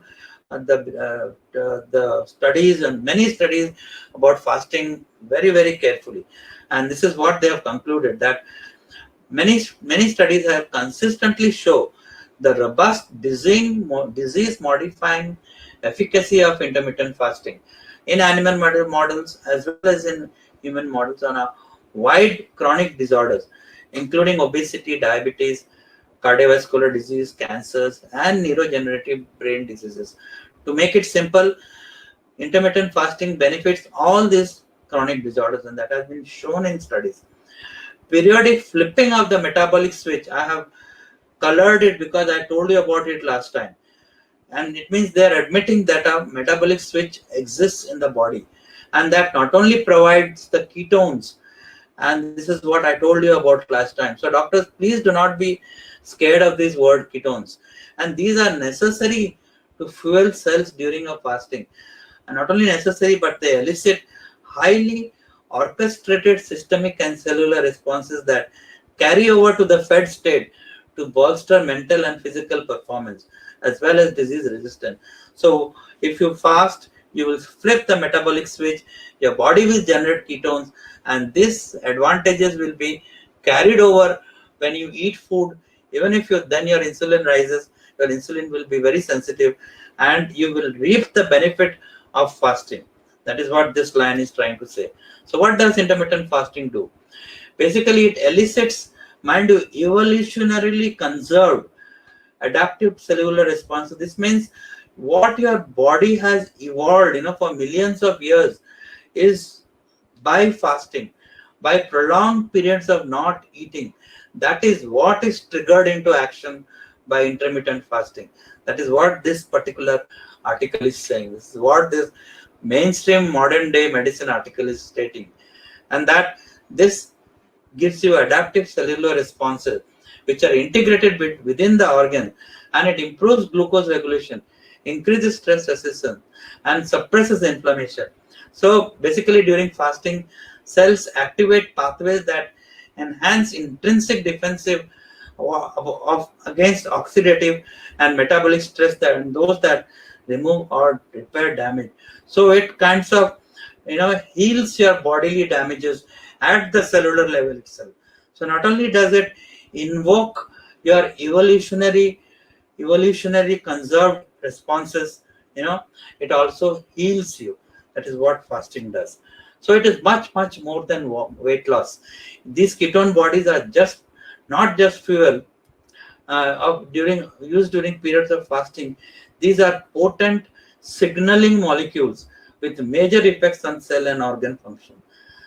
the studies and many studies about fasting very, very carefully. And this is what they have concluded, that many studies have consistently show the robust disease modifying efficacy of intermittent fasting in animal models as well as in human models on a wide chronic disorders, including obesity, diabetes, cardiovascular disease, cancers, and neurodegenerative brain diseases. To make it simple, intermittent fasting benefits all these chronic disorders, and that has been shown in studies. Periodic flipping of the metabolic switch, I have colored it because I told you about it last time. And it means they are admitting that a metabolic switch exists in the body, and that not only provides the ketones, and this is what I told you about last time. So doctors, please do not be scared of this word ketones. And these are necessary to fuel cells during a fasting. And not only necessary, but they elicit highly orchestrated systemic and cellular responses that carry over to the fed state to bolster mental and physical performance as well as disease resistance. So if you fast, you will flip the metabolic switch, your body will generate ketones, and these advantages will be carried over when you eat food. Even if then your insulin rises, your insulin will be very sensitive, and you will reap the benefit of fasting. That is what this line is trying to say. So what does intermittent fasting do? Basically, it elicits, mind you, evolutionarily conserved adaptive cellular response. So this means what your body has evolved, for millions of years, is by fasting, by prolonged periods of not eating. That is what is triggered into action by intermittent fasting. That is what this particular article is saying. This is what this mainstream modern day medicine article is stating. And that this gives you adaptive cellular responses which are integrated within the organ, and it improves glucose regulation, increases stress resistance, and suppresses inflammation. So basically during fasting, cells activate pathways that enhance intrinsic defensive against oxidative and metabolic stress that and those that remove or repair damage. So it kinds of heals your bodily damages at the cellular level itself. So not only does it invoke your evolutionary conserved responses, it also heals you. That is what fasting does. So it is much more than weight loss. These ketone bodies are just not just fuel of during used during periods of fasting. These are potent signaling molecules with major effects on cell and organ function.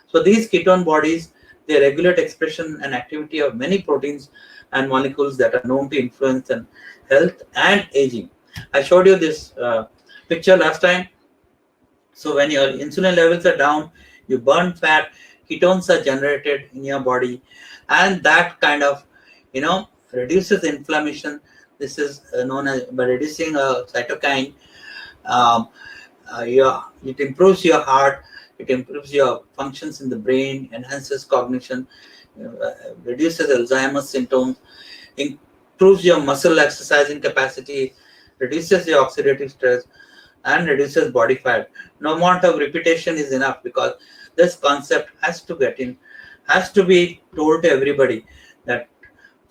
So these ketone bodies, they regulate expression and activity of many proteins and molecules that are known to influence and health and aging. I showed you this picture last time. So when your insulin levels are down, you burn fat, ketones are generated in your body, and that kind of reduces inflammation. This is known as by reducing a cytokine. Um, it improves your heart, it improves your functions in the brain, enhances cognition, reduces Alzheimer's symptoms, improves your muscle exercising capacity, reduces your oxidative stress, and reduces body fat. No amount of repetition is enough because this concept has to be told to everybody that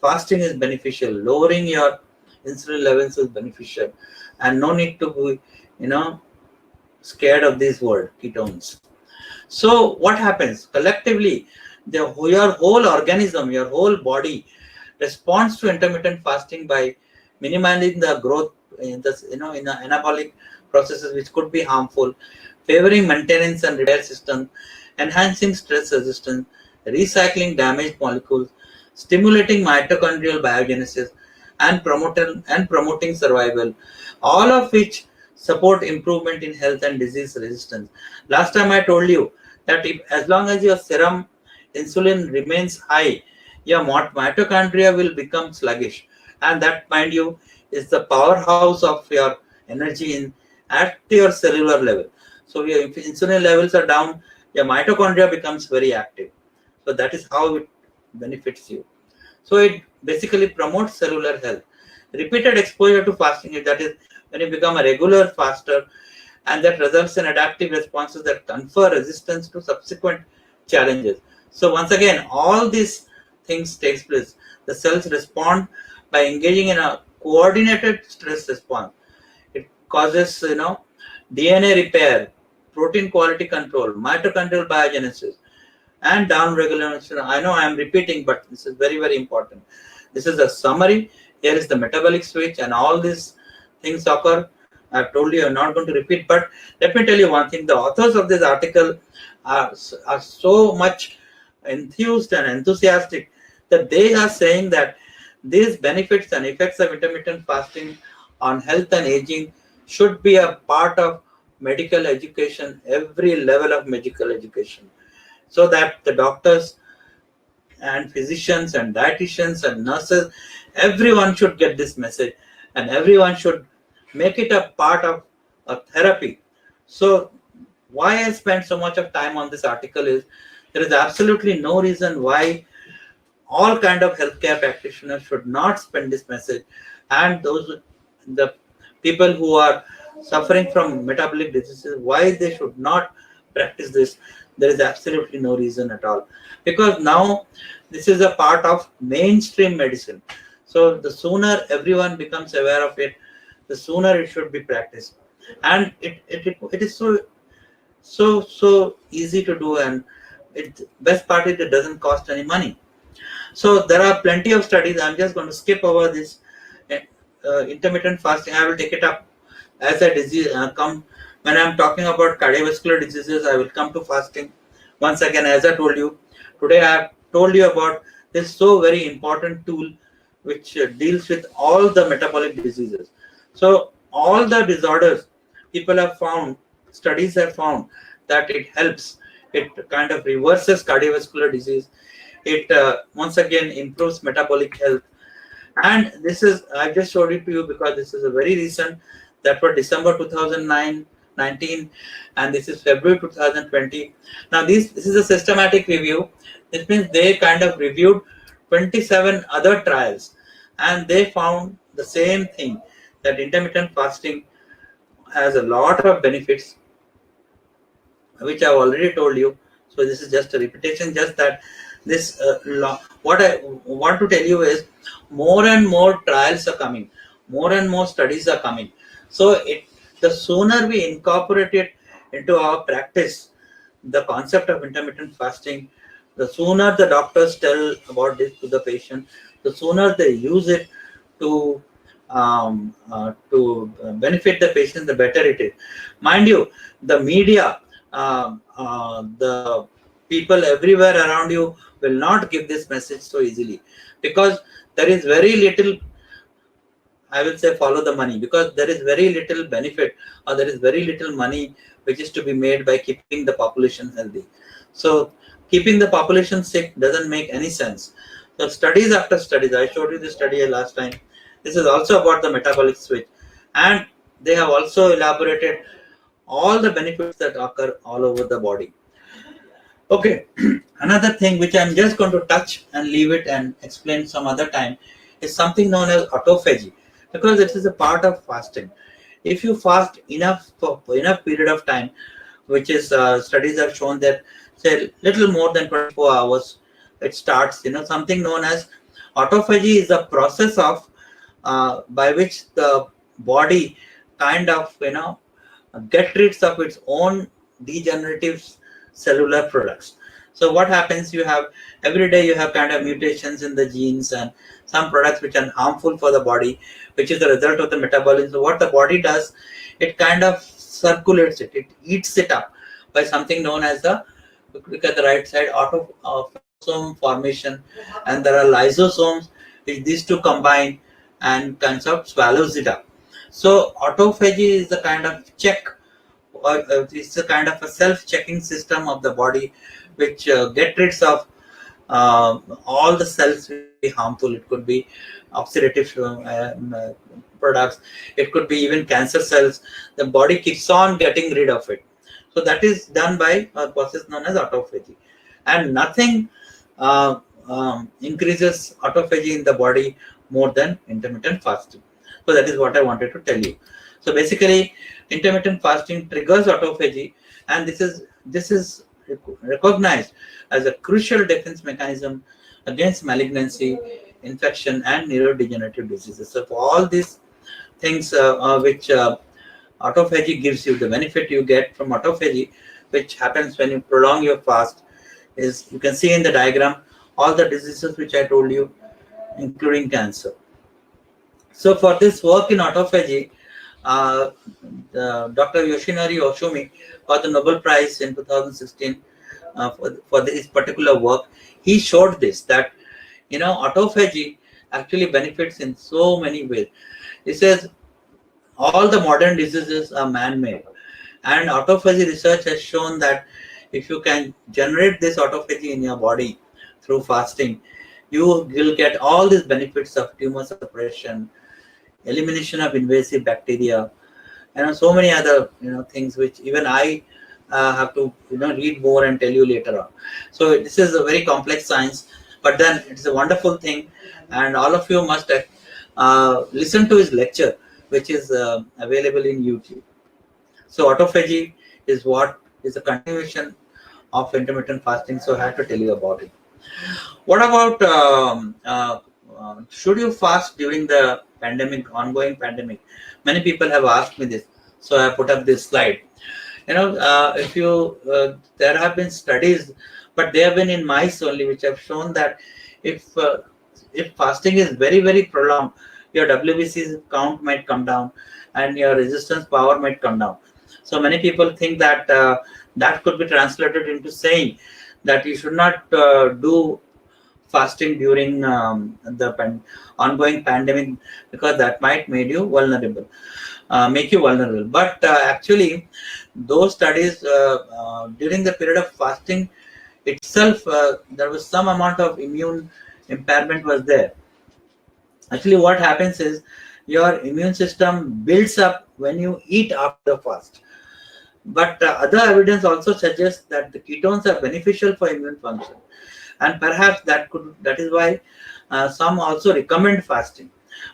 fasting is beneficial, lowering your insulin levels is beneficial, and no need to be scared of this word ketones. So what happens collectively? Your whole organism, your whole body responds to intermittent fasting by minimizing the growth in in the anabolic processes which could be harmful, favoring maintenance and repair system, enhancing stress resistance, recycling damaged molecules, stimulating mitochondrial biogenesis, and promoting survival, all of which support improvement in health and disease resistance. Last time I told you that as long as your serum insulin remains high, your mitochondria will become sluggish, and that, mind you, is the powerhouse of your energy at your cellular level. So if insulin levels are down, your mitochondria becomes very active. So that is how it benefits you. So it basically promotes cellular health. Repeated exposure to fasting, that is when you become a regular faster, and that results in adaptive responses that confer resistance to subsequent challenges. So once again, all these things takes place. The cells respond by engaging in a coordinated stress response. It causes DNA repair, protein quality control, mitochondrial biogenesis, and down regulation. I know I am repeating, but this is very important. This is a summary. Here is the metabolic switch, and all these things occur. I've told you I'm not going to repeat, but let me tell you one thing. The authors of this article are so much enthused and enthusiastic that they are saying that these benefits and effects of intermittent fasting on health and aging should be a part of medical education, every level of medical education, so that the doctors and physicians and dietitians and nurses, everyone should get this message, and everyone should make it a part of a therapy. So why I spent so much of time on this article is there is absolutely no reason why all kind of healthcare practitioners should not spend this message, and the people who are suffering from metabolic diseases, why they should not practice this. There is absolutely no reason at all, because now this is a part of mainstream medicine. So the sooner everyone becomes aware of it, the sooner it should be practiced. And it is so easy to do, and best part is it doesn't cost any money. So there are plenty of studies. I'm just going to skip over this intermittent fasting. I will take it up as a disease come when I'm talking about cardiovascular diseases. I will come to fasting once again. As I told you today, I have told you about this so very important tool which deals with all the metabolic diseases. So all the disorders, people have found, studies have found that it helps. It kind of reverses cardiovascular disease. It once again improves metabolic health. And this is, I just showed it to you because this is a very recent, that was December 2019, and this is February 2020. Now this is a systematic review. This means they kind of reviewed 27 other trials, and they found the same thing, that intermittent fasting has a lot of benefits, which I've already told you. So this is just a repetition, just that this what I want to tell you is more and more trials are coming, more and more studies are coming. So the sooner we incorporate it into our practice, the concept of intermittent fasting, the sooner the doctors tell about this to the patient, the sooner they use it to benefit the patient, the better it is. Mind you, the media, the people everywhere around you will not give this message so easily, because there is very little, I will say, follow the money, because there is very little benefit, or there is very little money which is to be made by keeping the population healthy. So keeping the population sick doesn't make any sense. So studies after studies, I showed you this study last time. This is also about the metabolic switch, and they have also elaborated all the benefits that occur all over the body. Okay, another thing which I'm just going to touch and leave it and explain some other time is something known as autophagy, because it is a part of fasting. If you fast enough for enough period of time, which is studies have shown that, say, little more than 24 hours, it starts, something known as autophagy is the process of by which the body kind of, get rid of its own degenerative cellular products. So what happens, you have every day you have kind of mutations in the genes and some products which are harmful for the body, which is the result of the metabolism. So what the body does, it kind of circulates it, it eats it up by something known as the, look at the right side, autophagosome formation, and there are lysosomes which these two combine and kind of swallows it up. So autophagy is the kind of check, or it's a kind of a self-checking system of the body, which get rid of all the cells which could be harmful. It could be oxidative products, it could be even cancer cells. The body keeps on getting rid of it. So that is done by a process known as autophagy, and nothing increases autophagy in the body more than intermittent fasting. So that is what I wanted to tell you. So basically, intermittent fasting triggers autophagy, and this is recognized as a crucial defense mechanism against malignancy, infection, and neurodegenerative diseases. So for all these things which autophagy gives you, the benefit you get from autophagy, which happens when you prolong your fast, is, you can see in the diagram, all the diseases which I told you, including cancer. So for this work in autophagy, Dr. Yoshinori Oshumi got the Nobel Prize in 2016 for this particular work. He showed this, that autophagy actually benefits in so many ways. He says all the modern diseases are man-made, and autophagy research has shown that if you can generate this autophagy in your body through fasting, you will get all these benefits of tumor suppression, elimination of invasive bacteria, and so many other things which even I have to read more and tell you later on. So this is a very complex science, but then it's a wonderful thing, and all of you must listen to his lecture, which is available in YouTube. So autophagy is what is a continuation of intermittent fasting, so I had to tell you about it. What about should you fast during the pandemic, ongoing pandemic? Many people have asked me this, so I put up this slide. If you there have been studies, but they have been in mice only, which have shown that if fasting is very, very prolonged, your WBC count might come down and your resistance power might come down. So many people think that that could be translated into saying that you should not do fasting during the ongoing pandemic, because that might make you vulnerable. But actually, those studies during the period of fasting itself, there was some amount of immune impairment was there. Actually, what happens is your immune system builds up when you eat after the fast. But other evidence also suggests that the ketones are beneficial for immune function. and perhaps that is why some also recommend fasting.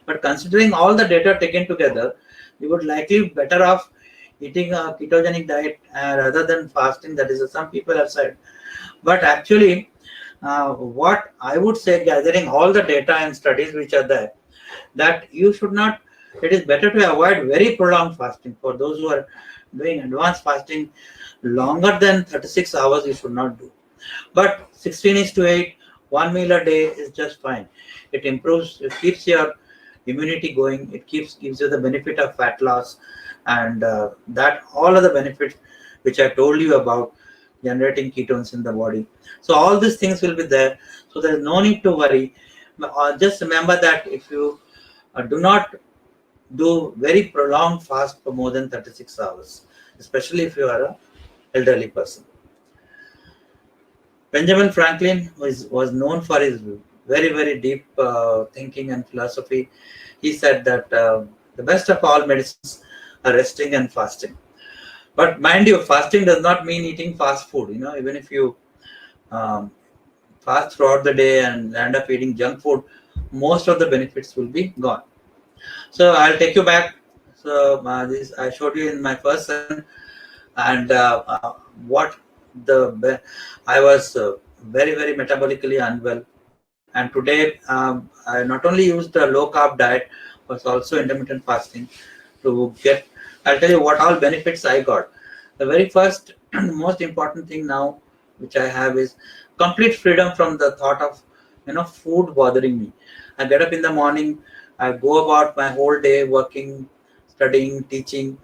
But considering all the data taken together, you would likely be better off eating a ketogenic diet rather than fasting. That is, some people have said. But actually, what I would say, gathering all the data and studies which are there, that you should not, it is better to avoid very prolonged fasting. For those who are doing advanced fasting, longer than 36 hours you should not do. But 16 is to 8, one meal a day is just fine. It improves, it keeps your immunity going, it gives you the benefit of fat loss, and that all of the benefits which I told you about, generating ketones in the body. So all these things will be there. So there is no need to worry. Just remember that if you do not do very prolonged fast for more than 36 hours, especially if you are an elderly person. Benjamin Franklin was known for his very deep thinking and philosophy. He said that the best of all medicines are resting and fasting. But mind you, fasting does not mean eating fast food. Even if you um, fast throughout the day and end up eating junk food, most of the benefits will be gone. So I'll take you back. So this I showed you in my first session, and what I was very metabolically unwell, and today I not only used a low carb diet, but also intermittent fasting to get. I'll tell you what all benefits I got. The very first and most important thing now which I have is complete freedom from the thought of food bothering me. I get up in the morning, I go about my whole day working, studying, teaching,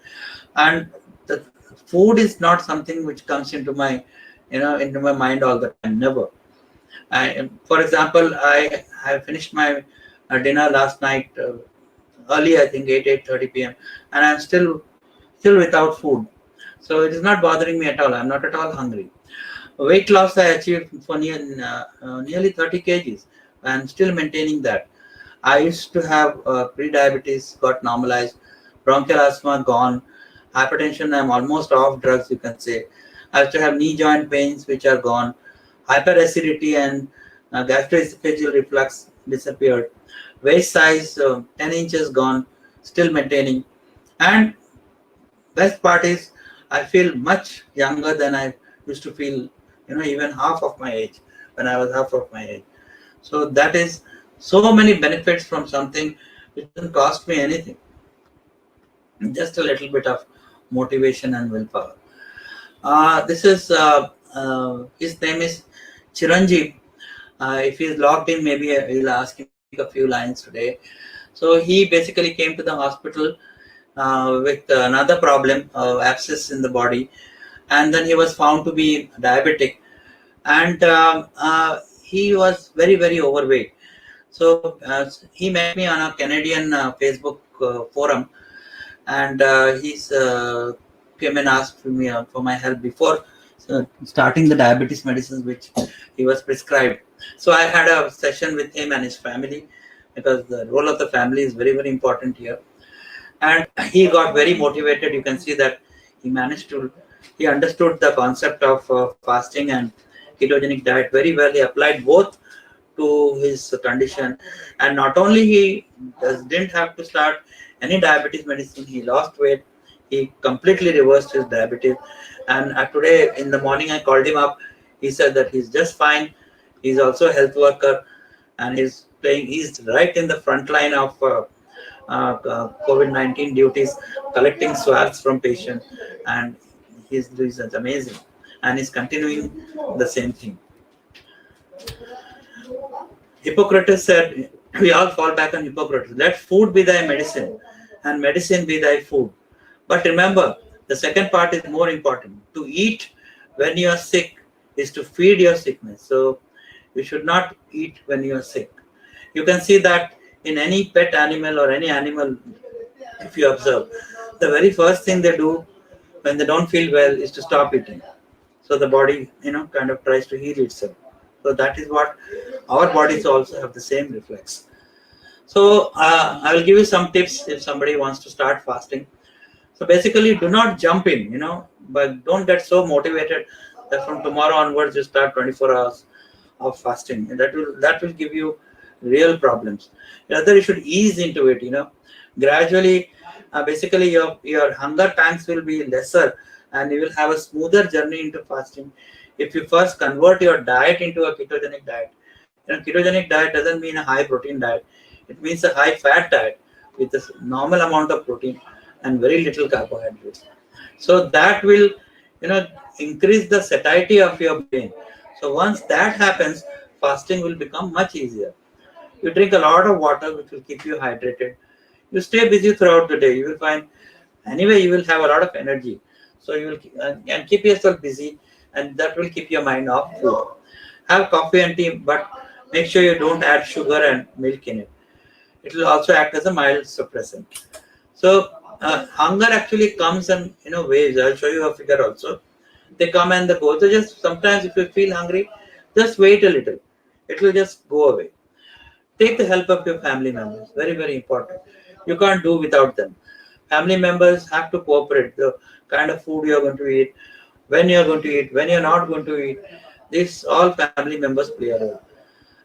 and the food is not something which comes into my into my mind all the time. Never. For example, I finished my dinner last night early, I think 8:30 p.m., and I'm still without food. So it is not bothering me at all. I'm not at all hungry. Weight loss I achieved for nearly 30 kgs. I'm still maintaining that. I used to have pre-diabetes, got normalized, bronchial asthma gone, hypertension, I'm almost off drugs, you can say. I used to have knee joint pains, which are gone. Hyperacidity and gastroesophageal reflux disappeared. Waist size 10 inches gone, still maintaining. And best part is I feel much younger than I used to feel, even half of my age, when I was half of my age. So that is so many benefits from something which doesn't cost me anything. Just a little bit of motivation and willpower. This is his name is Chiranjeev. If he's logged in, maybe we'll ask him to speak a few lines today. So he basically came to the hospital with another problem, abscess in the body, and then he was found to be diabetic, and he was very overweight. So he met me on a Canadian Facebook forum, and he's came and asked for me for my help before starting the diabetes medicines which he was prescribed. So I had a session with him and his family, because the role of the family is very important here. And he got very motivated. You can see that he understood the concept of fasting and ketogenic diet very well. He applied both to his condition, and not only he didn't have to start any diabetes medicine, he lost weight, he completely reversed his diabetes. And today in the morning I called him up, he said that he's just fine. He's also a health worker, and he's right in the front line of COVID-19 duties, collecting swabs from patients, and he's amazing, and he's continuing the same thing. Hippocrates said, we all fall back on Hippocrates, let food be thy medicine and medicine be thy food. But remember, the second part is more important. To eat when you are sick is to feed your sickness. So you should not eat when you are sick. You can see that in any pet animal or any animal, if you observe, the very first thing they do when they don't feel well is to stop eating. So the body, kind of tries to heal itself. So that is what our bodies also have, the same reflex. So I will give you some tips if somebody wants to start fasting. So basically, do not jump in, but don't get so motivated that from tomorrow onwards you start 24 hours of fasting. And that will give you real problems. Rather, you should ease into it. Gradually. Basically, your hunger pangs will be lesser, and you will have a smoother journey into fasting. If you first convert your diet into a ketogenic diet. Ketogenic diet doesn't mean a high protein diet. It means a high fat diet with a normal amount of protein and very little carbohydrates. So that will, you know, increase the satiety of your brain. So once that happens, fasting will become much easier. You drink a lot of water, which will keep you hydrated. You stay busy throughout the day. You will find anyway you will have a lot of energy. So you will and keep yourself busy, and that will keep your mind off food. Have coffee and tea, but make sure you don't add sugar and milk in it. It will also act as a mild suppressant. So hunger actually comes in waves. I'll show you a figure also. They come and they go. So just sometimes if you feel hungry, just wait a little. It will just go away. Take the help of your family members. Very, very important. You can't do without them. Family members have to cooperate. The kind of food you're going to eat, when you're going to eat, when you're not going to eat. This all family members play a role.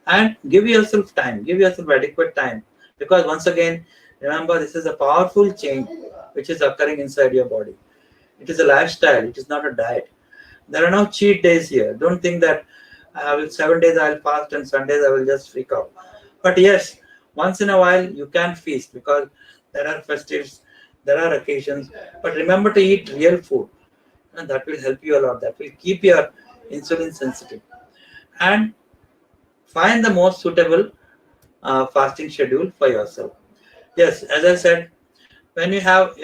And give yourself time. Give yourself adequate time. Because once again, remember this is a powerful change which is occurring inside your body. It is a lifestyle. It is not a diet. There are no cheat days here. Don't think that I will 7 days I will fast and Sundays I will just freak out. But yes, once in a while you can feast because there are festives, there are occasions. But remember to eat real food, and that will help you a lot. That will keep your insulin sensitive. And find the most suitable fasting schedule for yourself. Yes, as I said, when you have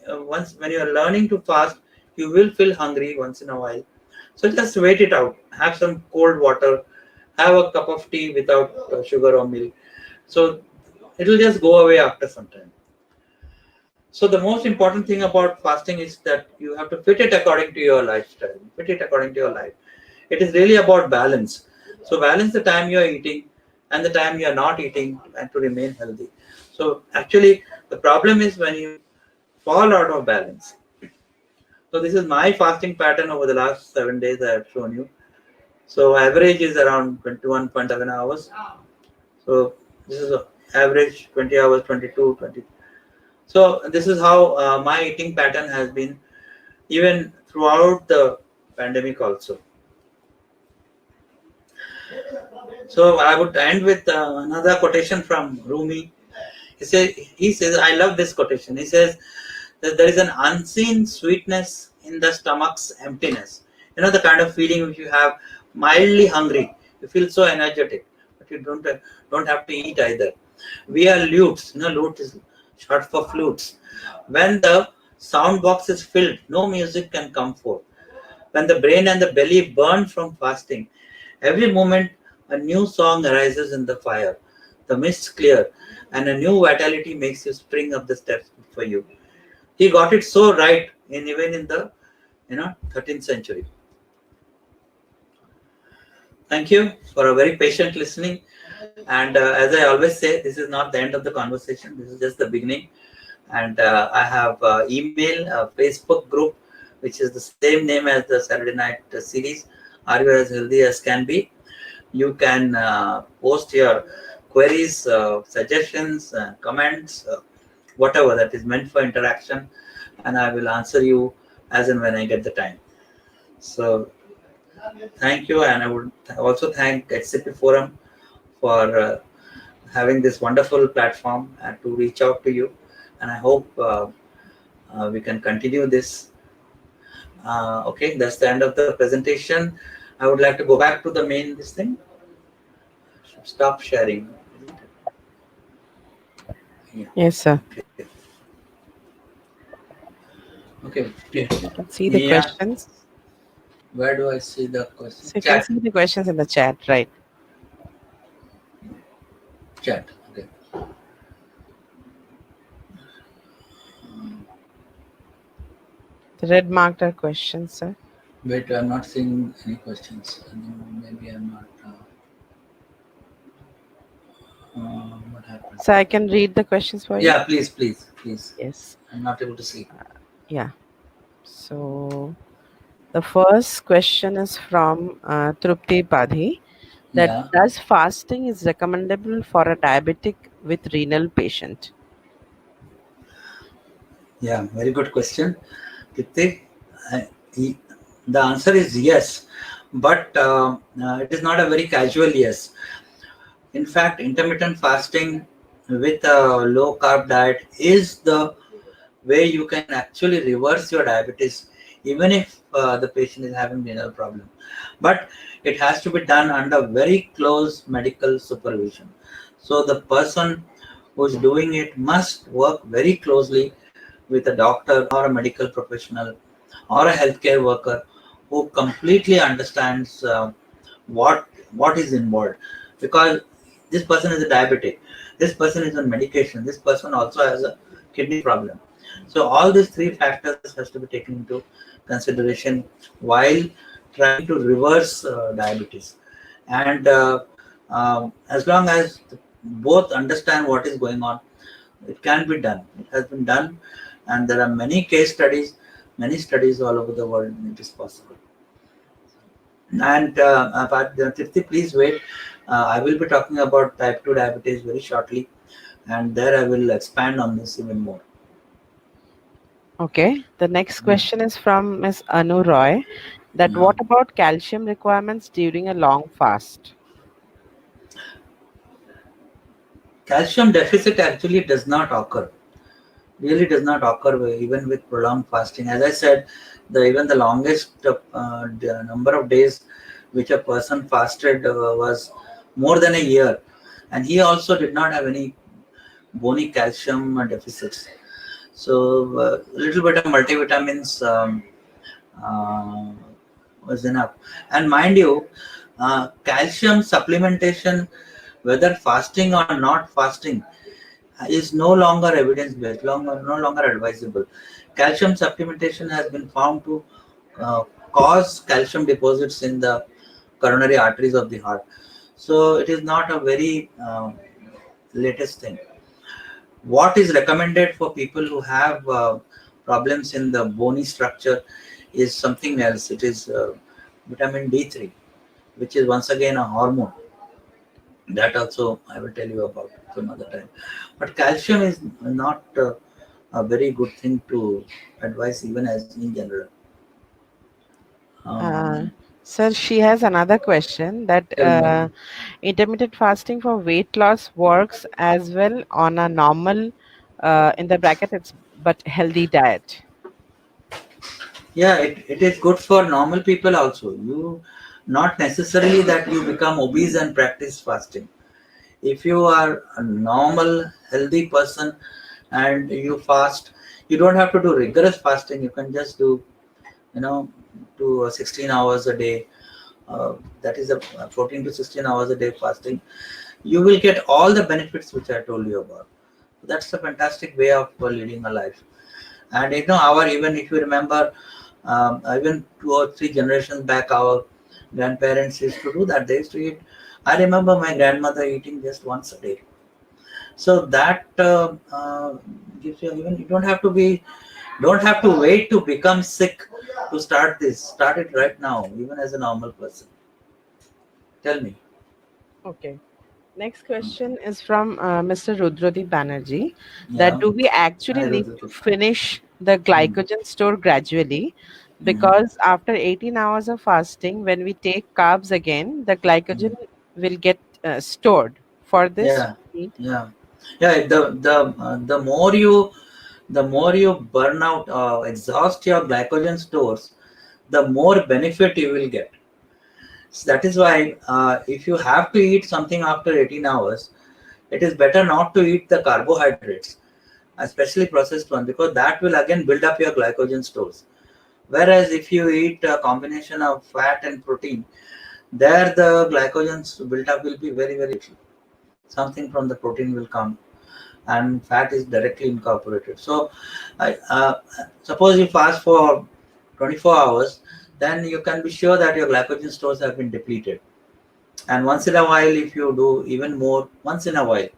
once when you are learning to fast, you will feel hungry once in a while. So just wait it out. Have some cold water. Have a cup of tea without sugar or milk. So it will just go away after some time. So the most important thing about fasting is that you have to fit it according to your lifestyle. Fit it according to your life. It is really about balance. So balance the time you are eating and the time you are not eating and to remain healthy. So actually the problem is when you fall out of balance. So this is my fasting pattern over the last 7 days I have shown you. So average is around 21.7 hours. So this is a average 20 hours, 22, 20. So this is how my eating pattern has been even throughout the pandemic also. So I would end with another quotation from Rumi. He says, I love this quotation. He says that there is an unseen sweetness in the stomach's emptiness. The kind of feeling which you have mildly hungry. You feel so energetic, but you don't have to eat either. We are lutes. Lute is short for flutes. When the sound box is filled, no music can come forth. When the brain and the belly burn from fasting, every moment a new song arises in the fire. The mists clear, and a new vitality makes you spring up the steps for you. He got it so right, even in the 13th century. Thank you for a very patient listening. And as I always say, this is not the end of the conversation. This is just the beginning. And I have email, Facebook group, which is the same name as the Saturday Night series. Are you as healthy as can be? You can post your queries, suggestions, comments, whatever that is meant for interaction, and I will answer you as and when I get the time. So thank you, and I would also thank HCP Forum for having this wonderful platform and to reach out to you. And I hope we can continue this. Okay, that's the end of the presentation. I would like to go back to the main this thing. Stop sharing. Yeah. Yes, sir. Okay. You can see the Yeah. questions. Where do I see the question? So you can Chat. see the questions in the chat, right? Chat. Okay. The red marked are questions, sir. Wait, I'm not seeing any questions. Maybe I'm not. What happened? So I can read the questions for you. Yeah, please. Yes. I'm not able to see. Yeah. So the first question is from Trupti Padhi. that Yeah, does fasting is recommendable for a diabetic with renal patient? yeah, very good question, Kiti. I- he- The answer is yes, but it is not a very casual yes. In fact, intermittent fasting with a low carb diet is the way you can actually reverse your diabetes, even if the patient is having renal problem. But it has to be done under very close medical supervision. So the person who is doing it must work very closely with a doctor or a medical professional or a healthcare worker who completely understands what is involved, because this person is a diabetic, this person is on medication, this person also has a kidney problem. So all these three factors has to be taken into consideration while trying to reverse diabetes. And as long as both understand what is going on, it can be done. It has been done, and there are many studies all over the world. It is possible. And but Tripti, please wait. I will be talking about type 2 diabetes very shortly, and there I will expand on this even more. Okay. The next Mm. question is from Ms. Anu Roy. That Yeah. what about calcium requirements during a long fast? Calcium deficit actually does not occur. Really does not occur even with prolonged fasting. As I said, even the longest number of days which a person fasted was more than a year, and he also did not have any bony calcium deficits. So a little bit of multivitamins uh, was enough. And mind you, calcium supplementation, whether fasting or not fasting, is no longer evidence based, no longer advisable. Calcium supplementation has been found to uh, cause calcium deposits in the coronary arteries of the heart. So it is not a very latest thing. What is recommended for people who have problems in the bony structure is something else. It is vitamin D3, which is once again a hormone. That also I will tell you about some other time. But calcium is not a very good thing to advise, even as in general. Uh, Um, Sir, she has another question that Tell me. intermittent fasting for weight loss works as well on a normal, in the bracket, it's but healthy diet. Yeah, it is good for normal people also. You not necessarily that you become obese and practice fasting. If you are a normal, healthy person and you fast, you don't have to do rigorous fasting. You can just do, you know, 16 hours a day. That is a 14 to 16 hours a day fasting. You will get all the benefits which I told you about. That's a fantastic way of leading a life. And our, even if you remember, even 2 or 3 generations back, our grandparents used to do that. They used to eat. I remember my grandmother eating just once a day. So that gives you, even you don't have to wait to become sick to start this. Start it right now, even as a normal person. Tell me. Okay. Next question is from Mr. Rudrodi Banerjee. That Yeah. do we actually I need wrote it. to finish the Mm. glycogen store gradually? Mm. Because after 18 hours of fasting, when we take carbs again, the glycogen Mm. will get stored. For this, Yeah. we need. Yeah. Yeah. The more you burn out, exhaust your glycogen stores, the more benefit you will get. So that is why if you have to eat something after 18 hours, it is better not to eat the carbohydrates, especially processed one, because that will again build up your glycogen stores. Whereas if you eat a combination of fat and protein, there the glycogen's built up will be very, very little. Something from the protein will come, and fat is directly incorporated. So, suppose you fast for 24 hours, then you can be sure that your glycogen stores have been depleted. And once in a while, if you do even more, once in a while,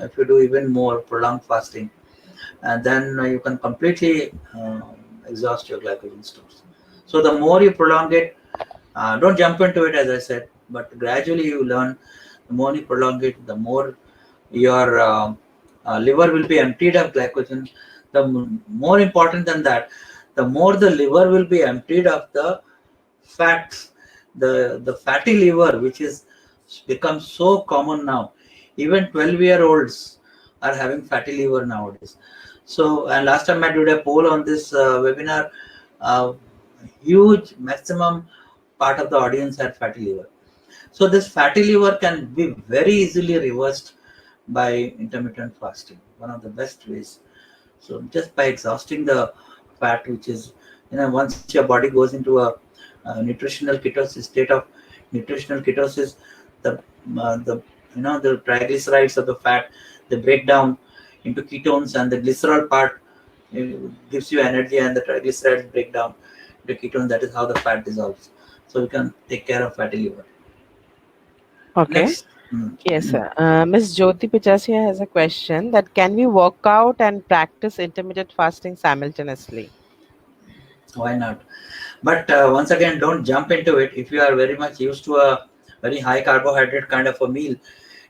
if you do even more prolonged fasting, and then you can completely exhaust your glycogen stores. So the more you prolong it, don't jump into it, as I said. But gradually you learn, the more you prolong it, the more your liver will be emptied of glycogen. The more important than that, the more the liver will be emptied of the fats, the fatty liver, which is become so common now. Even 12-year-olds are having fatty liver nowadays. So, and last time I did a poll on this webinar, uh, huge maximum part of the audience had fatty liver. So this fatty liver can be very easily reversed by intermittent fasting. One of the best ways. So just by exhausting the fat, which is, once your body goes into a nutritional ketosis state of nutritional ketosis, the the the triglycerides of the fat, they break down into ketones, and the glycerol part uh, gives you energy, and the triglycerides break down into ketones. That is how the fat dissolves. So you can take care of fatty liver. Okay. Next. Hmm. Yes, sir. Ms. Jyoti Pichasia has a question that can we work out and practice intermittent fasting simultaneously? Why not? But once again, don't jump into it. If you are very much used to a very high carbohydrate kind of a meal,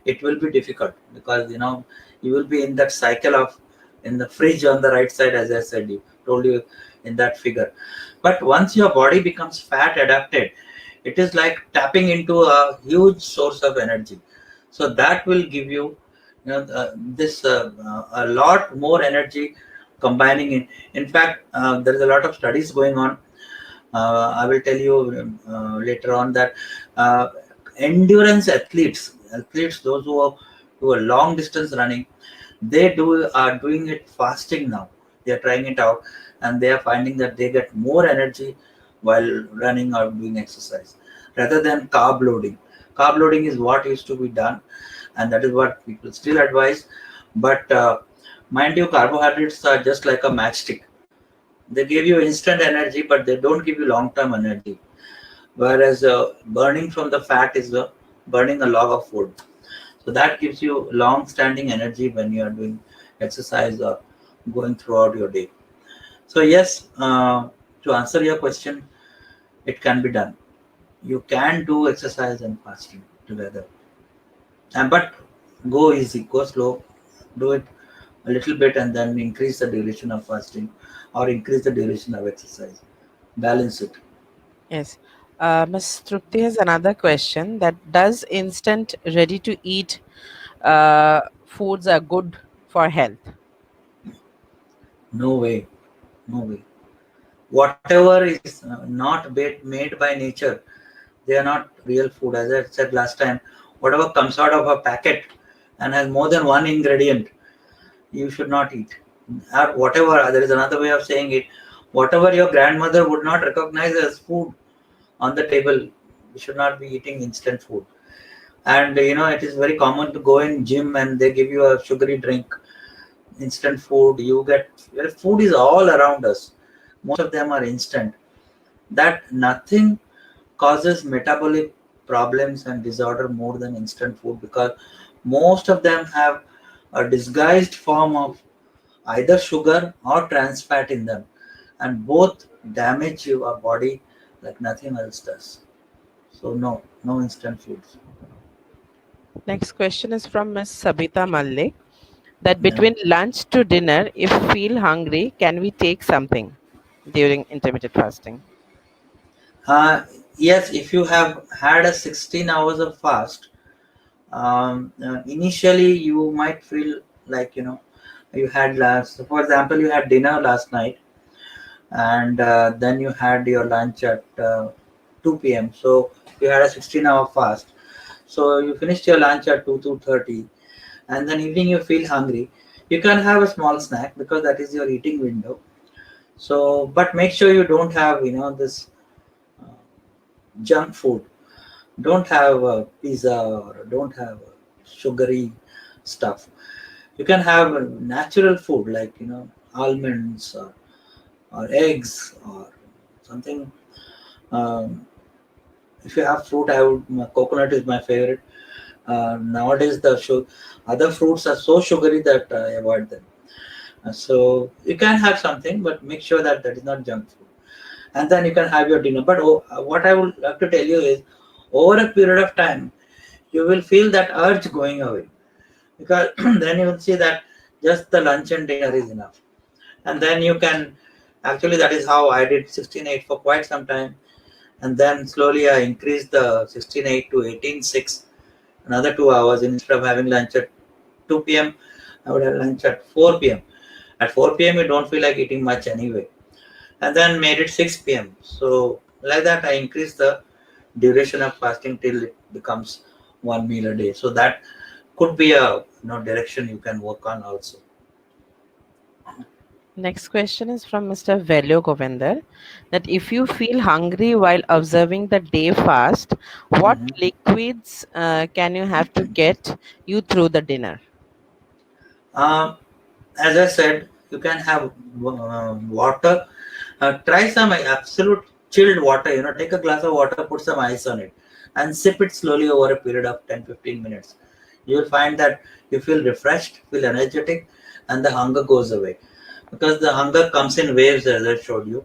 it will be difficult, because you will be in that cycle of, in the fridge on the right side, as I said, you told you in that figure. But once your body becomes fat adapted, it is like tapping into a huge source of energy. So that will give you, this a lot more energy combining in fact, there is a lot of studies going on. I will tell you later on that uh, endurance athletes, those who are long distance running, they are doing it fasting now. They are trying it out, and they are finding that they get more energy while running or doing exercise, rather than carb loading. Carb loading is what used to be done, and that is what people still advise. But mind you, carbohydrates are just like a matchstick. They give you instant energy, but they don't give you long term energy. Whereas burning from the fat is burning a log of food. So that gives you long standing energy when you are doing exercise or going throughout your day. So, yes, to answer your question, it can be done. You can do exercise and fasting together. And but go easy, go slow, do it a little bit, and then increase the duration of fasting or increase the duration of exercise. Balance it. Yes. Ms. Trupti has another question that does instant ready to eat foods are good for health? No way, no way. Whatever is not made by nature, they are not real food. As I said last time, whatever comes out of a packet and has more than one ingredient, you should not eat. Or whatever, there is another way of saying it, whatever your grandmother would not recognize as food on the table, you should not be eating instant food. And it is very common to go in gym and they give you a sugary drink, instant food. You get, food is all around us. Most of them are instant. That nothing causes metabolic problems and disorder more than instant food, because most of them have a disguised form of either sugar or trans fat in them, and both damage your body like nothing else does. So no, no instant foods. Next question is from Ms. Sabita Malik that Yeah. between lunch to dinner, if feel hungry, can we take something during intermittent fasting? Uh, yes, if you have had a 16 hours of fast, initially you might feel like, you had last, for example, you had dinner last night, and then you had your lunch at 2 p.m. So you had a 16-hour fast. So you finished your lunch at 2:30, and then evening you feel hungry. You can have a small snack because that is your eating window. So, but make sure you don't have this uh, junk food. Don't have pizza, or don't have sugary stuff. You can have natural food like almonds, or eggs, or something. Um, if you have fruit, coconut is my favorite. Nowadays, other fruits are so sugary that I avoid them. So you can have something, but make sure that that is not junk food. And then you can have your dinner. But what I would like to tell you is, Over a period of time, you will feel that urge going away, because then you will see that just the lunch and dinner is enough. And then you can, actually, that is how I did 16:8 for quite some time. And then slowly I increased the 16:8 to 18:6, another 2 hours. Instead of having lunch at 2 p.m., I would have lunch at 4 p.m. At 4 p.m., you don't feel like eating much anyway. And then made it 6 p.m. So, like that, I increased the duration of fasting till it becomes one meal a day. So, that could be a direction you can work on also. Next question is from Mr. Velio Govinder, that if you feel hungry while observing the day fast, what Mhm. liquids can you have to get you through the dinner? Um, as I said, you can have water. Try some absolute chilled water. Take a glass of water, put some ice on it, and sip it slowly over a period of 10-15 minutes. You will find that you feel refreshed, feel energetic, and the hunger goes away. Because the hunger comes in waves, as I showed you.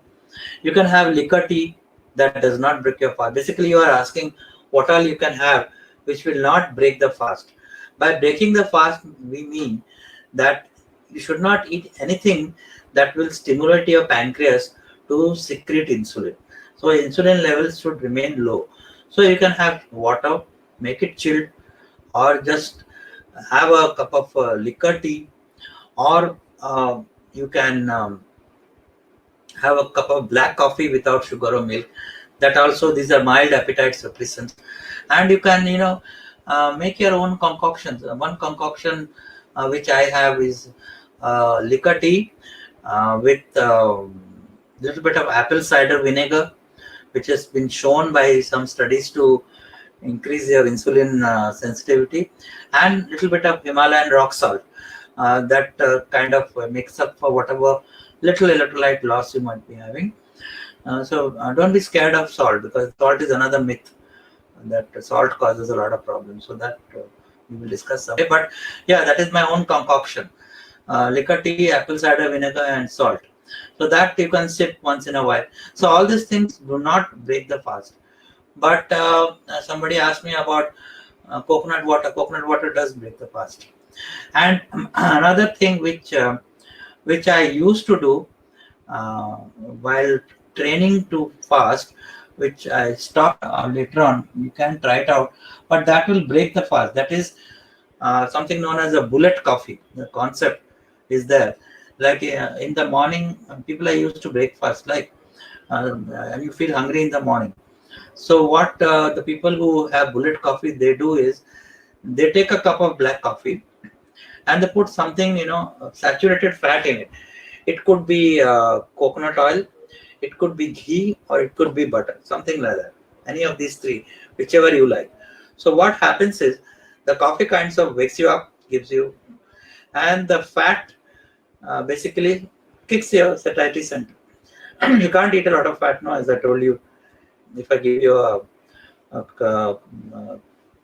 You can have liquor tea that does not break your fast. Basically, you are asking what all you can have which will not break the fast. By breaking the fast, we mean that you should not eat anything that will stimulate your pancreas to secrete insulin. So, insulin levels should remain low. So, you can have water, make it chilled, or just have a cup of liquor tea, or you can have a cup of black coffee without sugar or milk. That also, these are mild appetite suppressants. And you can make your own concoctions. One concoction which I have is liquor tea with little bit of apple cider vinegar, which has been shown by some studies to increase your insulin sensitivity, and little bit of Himalayan rock salt that kind of makes up for whatever little electrolyte loss you might be having. So don't be scared of salt, because salt is another myth that salt causes a lot of problems. So that we will discuss someday. But yeah, that is my own concoction: liquor tea, apple cider vinegar, and salt. So that you can sip once in a while. So all these things do not break the fast. But somebody asked me about coconut water. Coconut water does break the fast. And another thing which I used to do while training to fast, which I stopped later on. You can try it out, but that will break the fast. That is something known as a bullet coffee. The concept is there. Like in the morning, people are used to breakfast, like and you feel hungry in the morning. So what the people who have bullet coffee they do is they take a cup of black coffee and they put something saturated fat in it. It could be coconut oil, it could be ghee, or it could be butter, something like that. Any of these three, whichever you like. So what happens is the coffee kinds of wakes you up, gives you, and the fat basically kicks your satiety center. You can't eat a lot of fat now, as I told you. If I give you a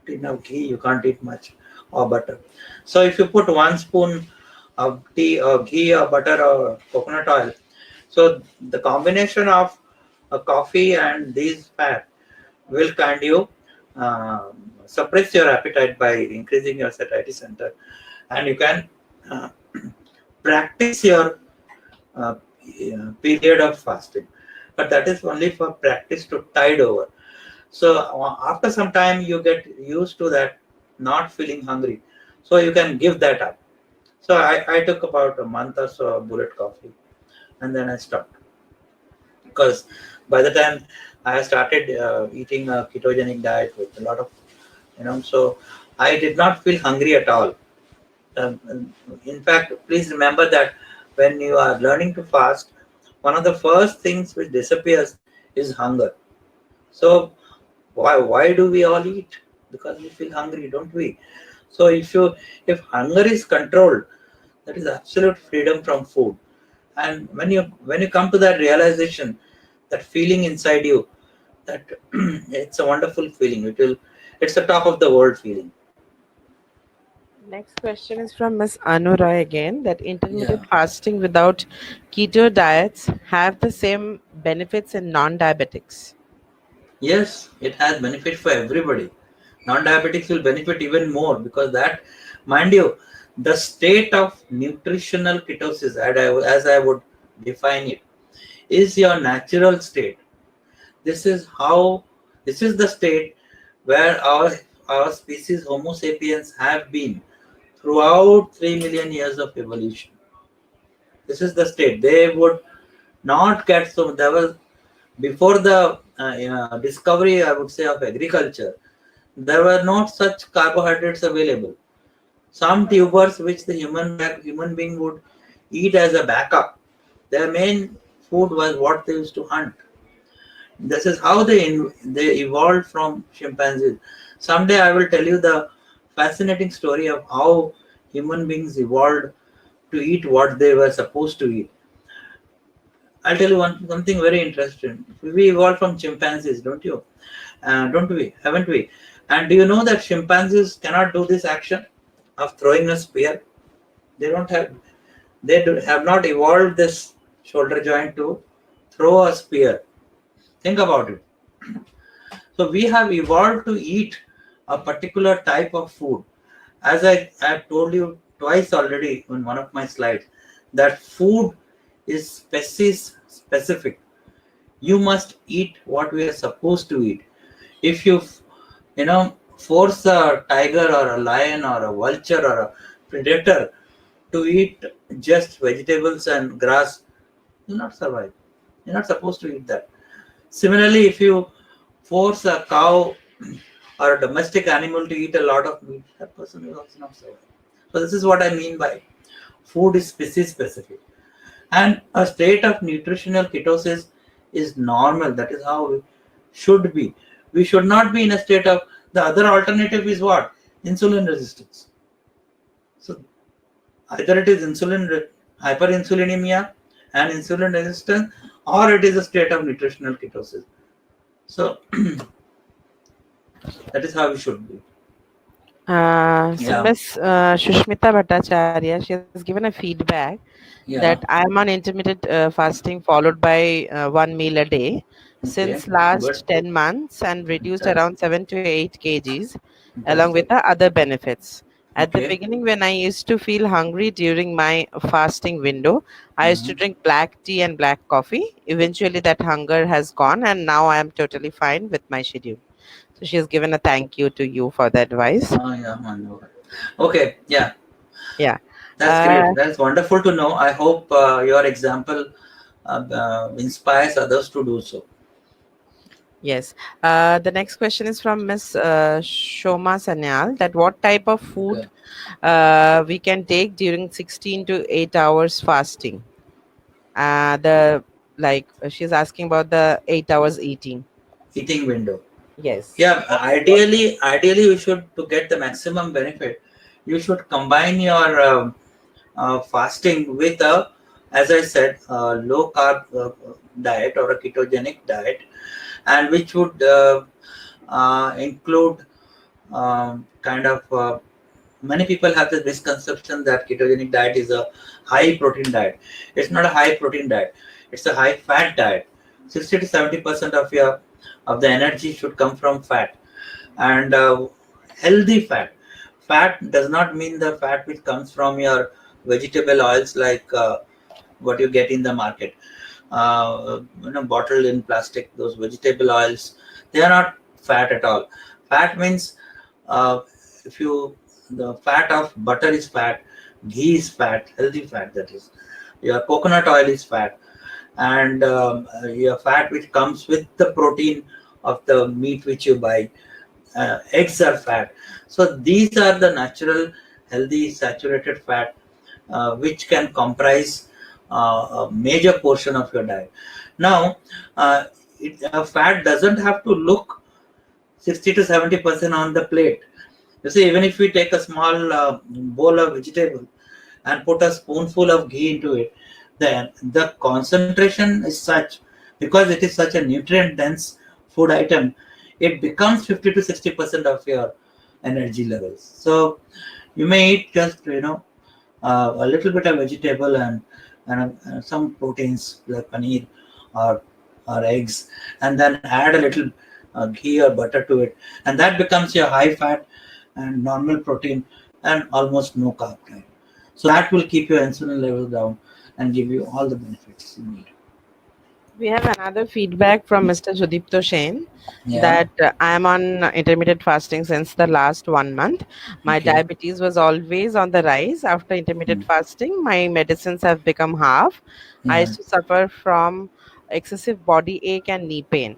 tin of ghee, you can't eat much, or butter. So if you put 1 spoon of tea or ghee or butter or coconut oil, so the combination of a coffee and these fat will kind you suppress your appetite by increasing your satiety center, and you can uh, practice your uh, period of fasting. But that is only for practice to tide over. So after some time, you get used to that not feeling hungry. So you can give that up. So I took about a month or so of bullet coffee, and then I stopped, because by the time I started eating a ketogenic diet with a lot of, so I did not feel hungry at all. In fact, please remember that when you are learning to fast, one of the first things which disappears is hunger. So why do we all eat? Because we feel hungry, don't we? So if hunger is controlled, that is absolute freedom from food. And when you come to that realization, that feeling inside you, that it's a wonderful feeling. It's the top of the world feeling. Next question is from Miss Anuray again, that Yeah. intermittent fasting without keto diets have the same benefits in non-diabetics. Yes, it has benefit for everybody. Non-diabetics will benefit even more because that, mind you, the state of nutritional ketosis, as I would define it, is your natural state. This is how, this is the state where our species Homo sapiens have been throughout 3 million years of evolution. This is the state. They would not get, so there was, before the discovery, I would say, of agriculture, there were not such carbohydrates available. Some tubers which the human being would eat as a backup. Their main food was what they used to hunt. This is how they evolved from chimpanzees. Someday I will tell you the fascinating story of how human beings evolved to eat what they were supposed to eat. I'll tell you something very interesting. We evolved from chimpanzees, don't you? Don't we? Haven't we? And do you know that chimpanzees cannot do this action of throwing a spear? They don't have. Have not evolved this shoulder joint to throw a spear. Think about it. So we have evolved to eat a particular type of food. As I have told you twice already in one of my slides, that food is species specific. You must eat what we are supposed to eat. If you force a tiger or a lion or a vulture or a predator to eat just vegetables and grass, you'll not survive. You're not supposed to eat that. Similarly, if you force a cow or a domestic animal to eat a lot of meat, that person will also not survive. So this is what I mean by food is species specific. And a state of nutritional ketosis is normal. That is how we should be. We should not be in a state of, the other alternative is what? Insulin resistance. So either it is hyperinsulinemia and insulin resistance, or it is a state of nutritional ketosis. So that is how we should be. So Yeah. Miss Shushmita Bhattacharya, she has given a feedback that Yeah. I am on intermittent fasting followed by one meal a day Okay. since Good. last 10 months and reduced That's around 7 to 8 kgs along with fantastic. the other benefits. At the Okay. beginning, when I used to feel hungry during my fasting window, I used to Mhm. drink black tea and black coffee. Eventually, that hunger has gone, and now I am totally fine with my schedule. So, she has given a thank you to you for the advice. Oh, yeah, man. Okay. Yeah. Yeah. That's Uh, great. That's wonderful to know. I hope your example inspires others to do so. Yes. The next question is from Miss Shoma Sanyal. That what type of food Okay. we can take during 16 to 8 hours fasting? The like she's asking about the 8 hours eating. Eating window. Yes. Yeah. Ideally, you should, to get the maximum benefit, you should combine your fasting with a, as I said, low carb diet or a ketogenic diet, and which would include kind of many people have this misconception that ketogenic diet is a high protein diet. It's not a high protein diet. It's a high fat diet. 60 to 70% of the energy should come from fat, and healthy fat. Fat does not mean the fat which comes from your vegetable oils, like what you get in the market, bottled in plastic. Those vegetable oils, they are not fat at all. Fat means, uh, if you the fat of butter is fat, ghee is fat, healthy fat, that is. Your coconut oil is fat, and your fat which comes with the protein of the meat which you buy. Eggs are fat. So these are the natural, healthy, saturated fat which can comprise a major portion of your diet. Now, fat doesn't have to look 60 to 70% on the plate. You see, even if we take a small bowl of vegetable and put a spoonful of ghee into it, then the concentration is such, because it is such a nutrient dense food item, it becomes 50 to 60% of your energy levels. So you may eat just a little bit of vegetable and some proteins like paneer or eggs, and then add a little ghee or butter to it, and that becomes your high fat and normal protein and almost no carb diet. So that will keep your insulin levels down and give you all the benefits you need. We have another feedback from Mr. Sudipto Sen Yeah. that I am on intermittent fasting since the last 1 month. My Okay. diabetes was always on the rise after intermittent Hmm. fasting. My medicines have become half. I Yeah. used to suffer from excessive body ache and knee pain.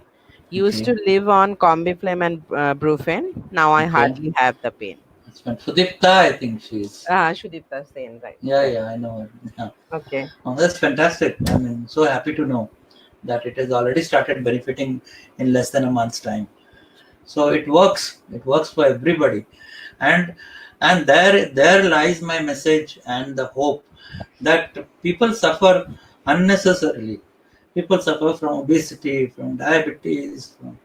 Used Okay. to live on Combiflam and Brufen. Now I Okay. hardly have the pain. That's fine. Sudipta, I think she's. Sudipta Sen, right, Yeah, right. yeah, I know her. Yeah. Okay. Oh, that's fantastic. I mean, so happy to know that it has already started benefiting in less than a month's time. So it works. It works for everybody, and there lies my message and the hope that people suffer unnecessarily. People suffer from obesity, from diabetes, from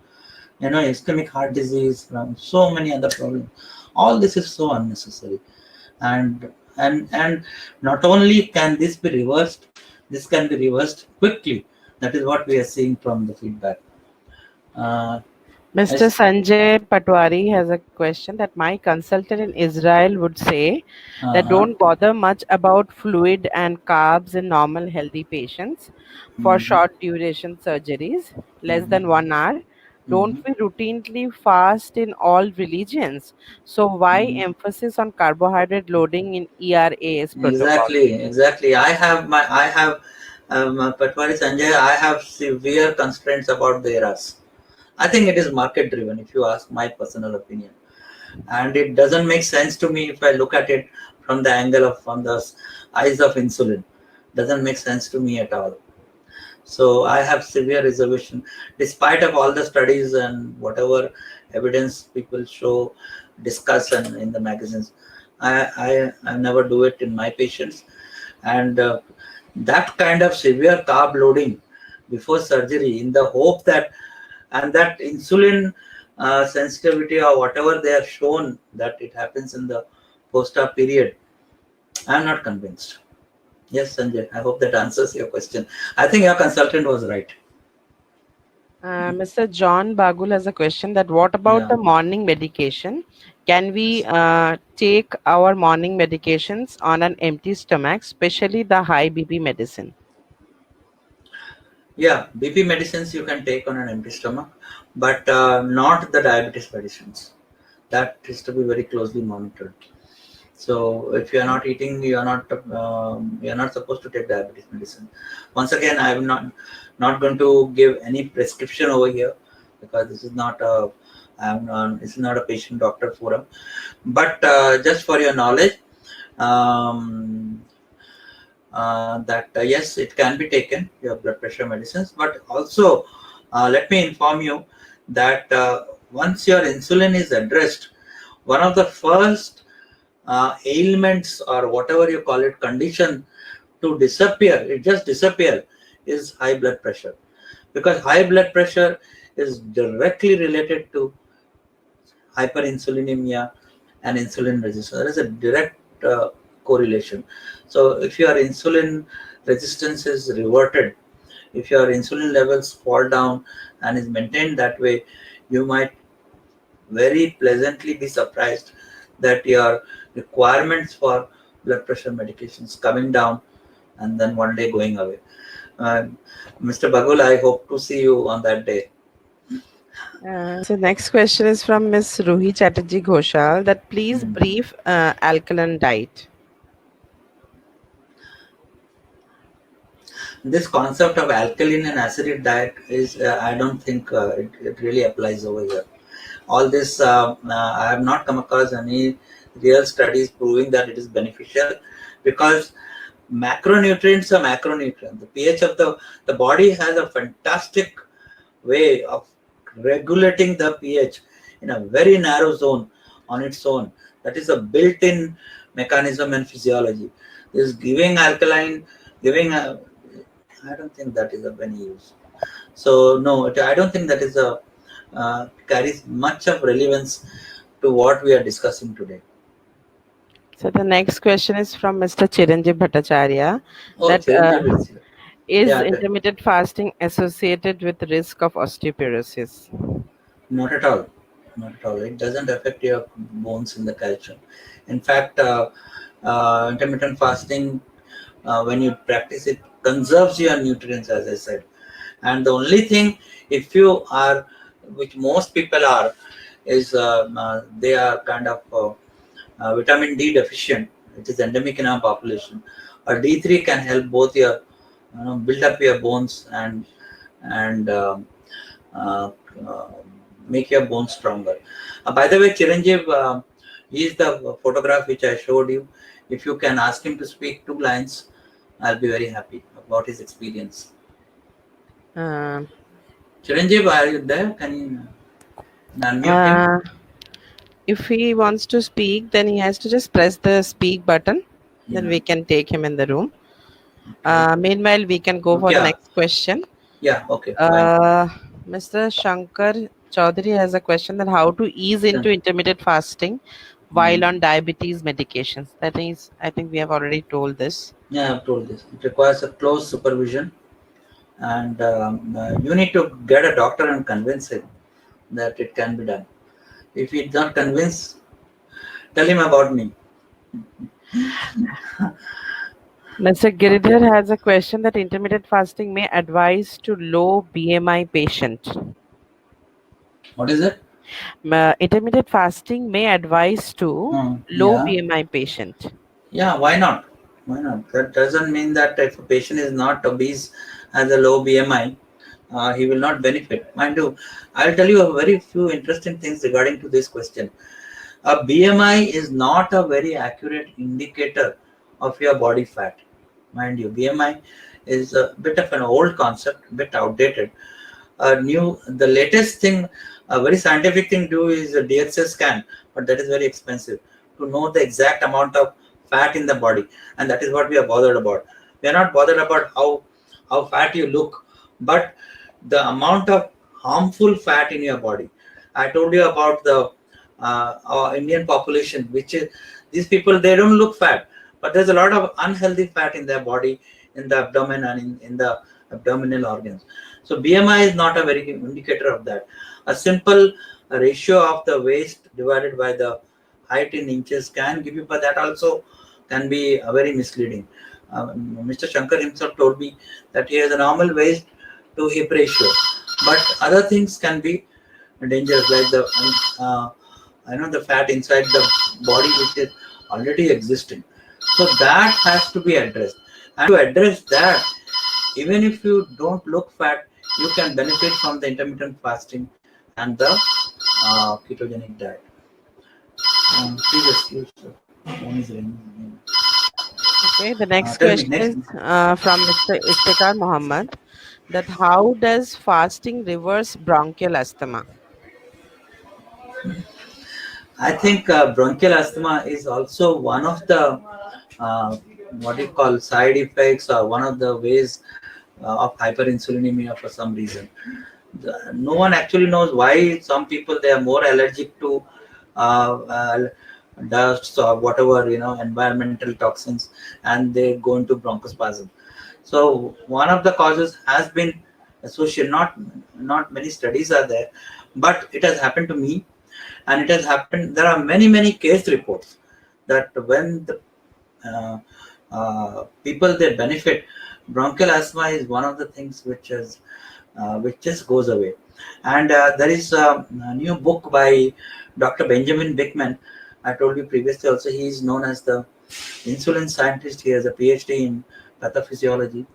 ischemic heart disease, from so many other problems. All this is so unnecessary, and and not only can this be reversed, this can be reversed quickly. That is what we are seeing from the feedback. Uh, Mr. as, Sanjay Patwari has a question that my consultant in Israel would say that uh-huh. don't bother much about fluid and carbs in normal healthy patients for Mhm, short duration surgeries, less mhm, than 1 hour. Don't mhm, we routinely fast in all religions? So why mhm. emphasis on carbohydrate loading in ERAS protocol? Exactly, exactly. I have Patwari Sanjay. I have severe constraints about the eras. I think it is market driven, if you ask my personal opinion, and it doesn't make sense to me if I look at it from the angle of from the eyes of insulin. Doesn't make sense to me at all. So I have severe reservation, despite of all the studies and whatever evidence people show, discuss, and in the magazines. I never do it in my patients, and that kind of severe carb loading before surgery, in the hope that and that insulin sensitivity or whatever they have shown that it happens in the post-op period, I'm not convinced. Yes, Sanjay, I hope that answers your question. I think your consultant was right. Mr. John Bagul has a question that what about Yeah. the morning medication? Can we take our morning medications on an empty stomach, especially the high BP medicine? Yeah, BP medicines you can take on an empty stomach, but not the diabetes medicines. That is to be very closely monitored. So if you are not eating, you are not supposed to take diabetes medicine. Once again, I am not going to give any prescription over here because this is not a this is not a patient doctor forum. But just for your knowledge, um, that yes, it can be taken, your blood pressure medicines, but also let me inform you that once your insulin is addressed, one of the first ailments or whatever you call it, condition to disappear, it just disappear, is high blood pressure, because high blood pressure is directly related to hyperinsulinemia and insulin resistance. There is a direct correlation. So if your insulin resistance is reverted, if your insulin levels fall down and is maintained that way, you might very pleasantly be surprised that your requirements for blood pressure medications coming down and then one day going away. Uh, Mr. Bagul, I hope to see you on that day. So next question is from Miss Ruhi Chatterjee Ghoshal that please Hmm. brief alkaline diet. This concept of alkaline and acidic diet is, I don't think it really applies over here. All this, I have not come across any real studies proving that it is beneficial, because macronutrients are macronutrients. The pH of the body has a fantastic way of regulating the pH in a very narrow zone on its own. That is a built-in mechanism and physiology. This giving alkaline, giving I don't think that is of any use. So no, I don't think that is a carries much of relevance to what we are discussing today. So the next question is from Mr. Chiranjeev Bhattacharya Oh, that Chiranjeev is here. is Yeah, intermittent fasting associated with risk of osteoporosis? Not at all. Not at all. It doesn't affect your bones in the calcium. In fact, intermittent fasting, when you practice it, conserves your nutrients, as I said. And the only thing, if you are, which most people are, is they are kind of vitamin D deficient. It is endemic in our population. A D3 can help both your, build up your bones and uh, uh, make your bones stronger. By the way, Chiranjeev, he is the photograph which I showed you. If you can ask him to speak 2 lines, I'll be very happy about his experience. Um, Chiranjeev, are you there? Can you unmute him? uh, if he wants to speak, then he has to just press the speak button. Then Yeah. we can take him in the room. Okay. Meanwhile, we can go for the Yeah. next question. Yeah. Okay. Fine. Uh, Mr. Shankar Chaudhary has a question that how to ease Sure. into intermittent fasting while Mm. on diabetes medications. That is, I think we have already told this. Yeah, I've told this. It requires a close supervision, and you need to get a doctor and convince him that it can be done. If he's not convinced, tell him about me. Mr. Giridhar has a question that intermittent fasting may advise to low BMI patient. What is it? Intermittent fasting may advise to low Yeah. BMI patient. Yeah, why not? Why not? That doesn't mean that if a patient is not obese, has a low BMI, he will not benefit. Mind you, I'll tell you a very few interesting things regarding to this question. A BMI is not a very accurate indicator of your body fat. Mind you, BMI is a bit of an old concept, a bit outdated. The latest thing, a very scientific thing to do is a DXA scan, but that is very expensive to know the exact amount of fat in the body, and that is what we are bothered about. We are not bothered about how fat you look, but the amount of harmful fat in your body. I told you about the our Indian population, which is these people, they don't look fat, but there's a lot of unhealthy fat in their body, in the abdomen and in the abdominal organs. So BMI is not a very good indicator of that. A simple ratio of the waist divided by the height in inches can give you, but that also can be very misleading. Mr. Shankar himself told me that he has a normal waist to hip ratio, but other things can be dangerous, like the the fat inside the body which is already existing. So that has to be addressed. And to address that, even if you don't look fat, you can benefit from the intermittent fasting and the ketogenic diet. Please excuse the phone is ringing. Okay, the next Tell me question next. is from Mr. Iftikhar Muhammad that how does fasting reverse bronchial asthma? I think bronchial asthma is also one of the uh, what you call side effects, or one of the ways of hyperinsulinemia for some reason. No one actually knows why some people they are more allergic to uh, uh, dust or whatever, environmental toxins, and they go into bronchospasm. So one of the causes has been associated. Not many studies are there, but it has happened to me, and it has happened. There are many case reports that when the uh, people they benefit, bronchial asthma is one of the things which just goes away. And there is a new book by Dr. Benjamin Bickman. I told you previously also, he is known as the insulin scientist. He has a PhD in pathophysiology,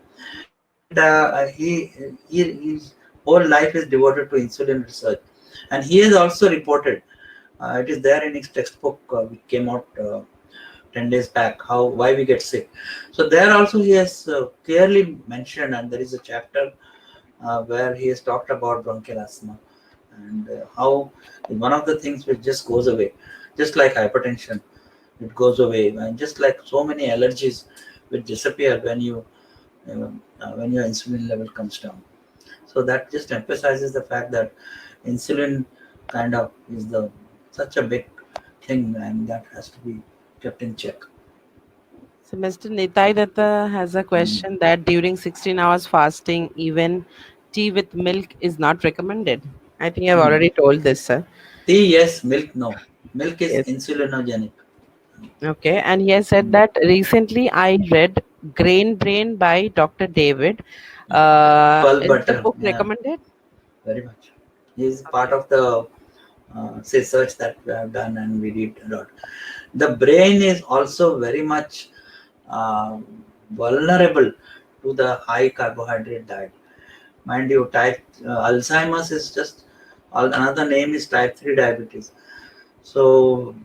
and his whole life is devoted to insulin research. And he has also reported, it is there in his textbook which came out 10 days back, how why we get sick. So there also he has clearly mentioned, and there is a chapter where he has talked about bronchial asthma, and how one of the things which just goes away, just like hypertension, it goes away, and just like so many allergies which disappear when your insulin level comes down. So that just emphasizes the fact that insulin kind of is the such a big thing, and that has to be kept in check. So Mr. Nitai Datta has a Mm. question that during 16 hours fasting, even tea with milk is not recommended. I think I've already told this, sir. Tea, yes. Milk, no. Milk is Yes. insulinogenic. Okay. And he has said Mm. that recently I read Grain Brain by Dr. David. Pearl Is the butter, book yeah, recommended? very much. He is part Okay. of the research that we have done, and we did a lot. The brain is also very much uh, vulnerable to the high carbohydrate diet. Mind you, type Alzheimer's is just another name is type 3 diabetes. So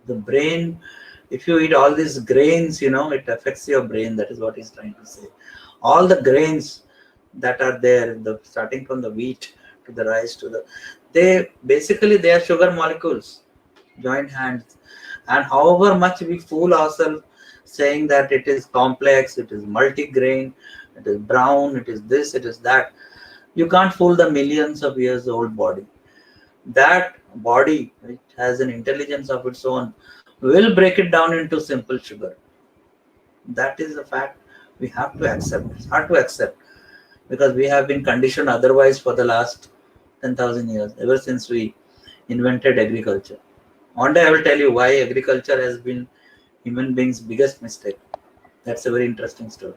the brain, if you eat all these grains, it affects your brain. That is what he's trying to say. All the grains that are there, starting from the wheat to the rice to they are sugar molecules, joint hands. And however much we fool ourselves saying that it is complex, it is multi-grain, it is brown, it is this, it is that, you can't fool the millions of years old body. That body, which has an intelligence of its own, will break it down into simple sugar. That is a fact we have to accept. It's hard to accept because we have been conditioned otherwise for the last 10,000 years, ever since we invented agriculture. One day I will tell you why agriculture has been human beings' biggest mistake. That's a very interesting story.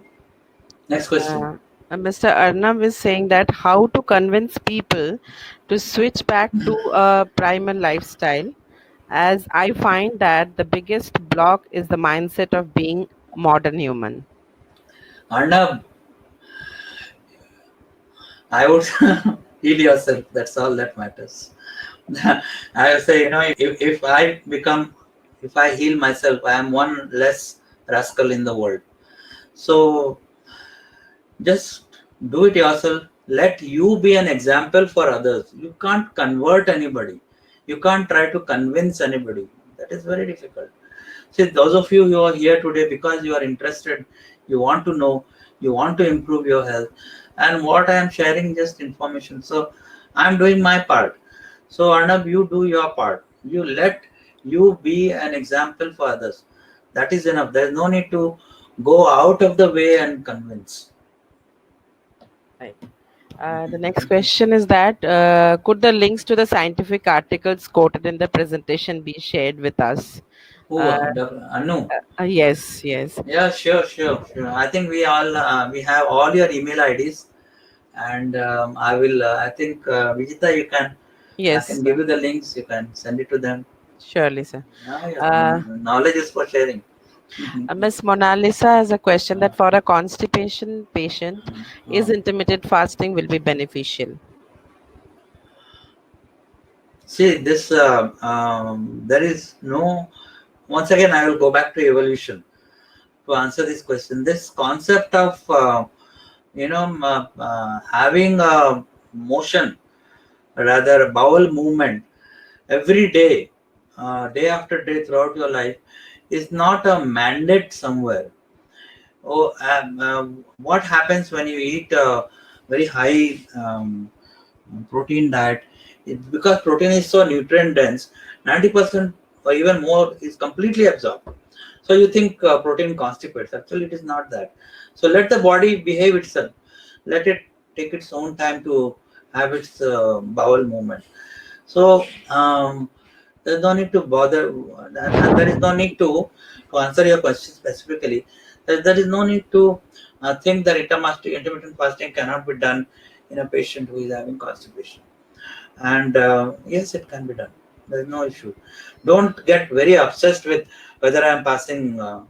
Next question. Uh, Mr. Arnab is saying that how to convince people to switch back to a primal lifestyle, as I find that the biggest block is the mindset of being modern human. Arnab, I would heal yourself. That's all that matters. I would say, if if I heal myself, I am one less rascal in the world. So just do it yourself. Let you be an example for others. You can't convert anybody. You can't try to convince anybody. That is very difficult. See, those of you who are here today because you are interested, you want to know, you want to improve your health, and what I am sharing just information. So I am doing my part. So Arnab, you do your part. You be an example for others. That is enough. There is no need to go out of the way and convince. Right. The next question is that could the links to the scientific articles quoted in the presentation be shared with us? Who? Uh, Anu? yes, yes, Yeah, sure. I think we have all your email IDs, and I will. I think Vijita, I yes, can give you the links. You can send it to them. surely, sir. Yeah. Uh, Knowledge is for sharing. Miss Mona Lisa has a question that for a constipation patient, is Uh, intermittent fasting will be beneficial? See this. There is no. Once again, I will go back to evolution to answer this question. This concept of having a motion, rather bowel movement every day, day after day throughout your life, is not a mandate somewhere. What happens when you eat a very high protein diet? Because protein is so nutrient dense, 90% or even more is completely absorbed. So you think protein constipates. Actually, it is not that. So let the body behave itself. Let it take its own time to have its bowel movement. So there's no need to bother, and there is no need to answer your question specifically. There is no need to think that intermittent fasting cannot be done in a patient who is having constipation. And yes, it can be done. There is no issue. Don't get very obsessed with whether I am passing uh,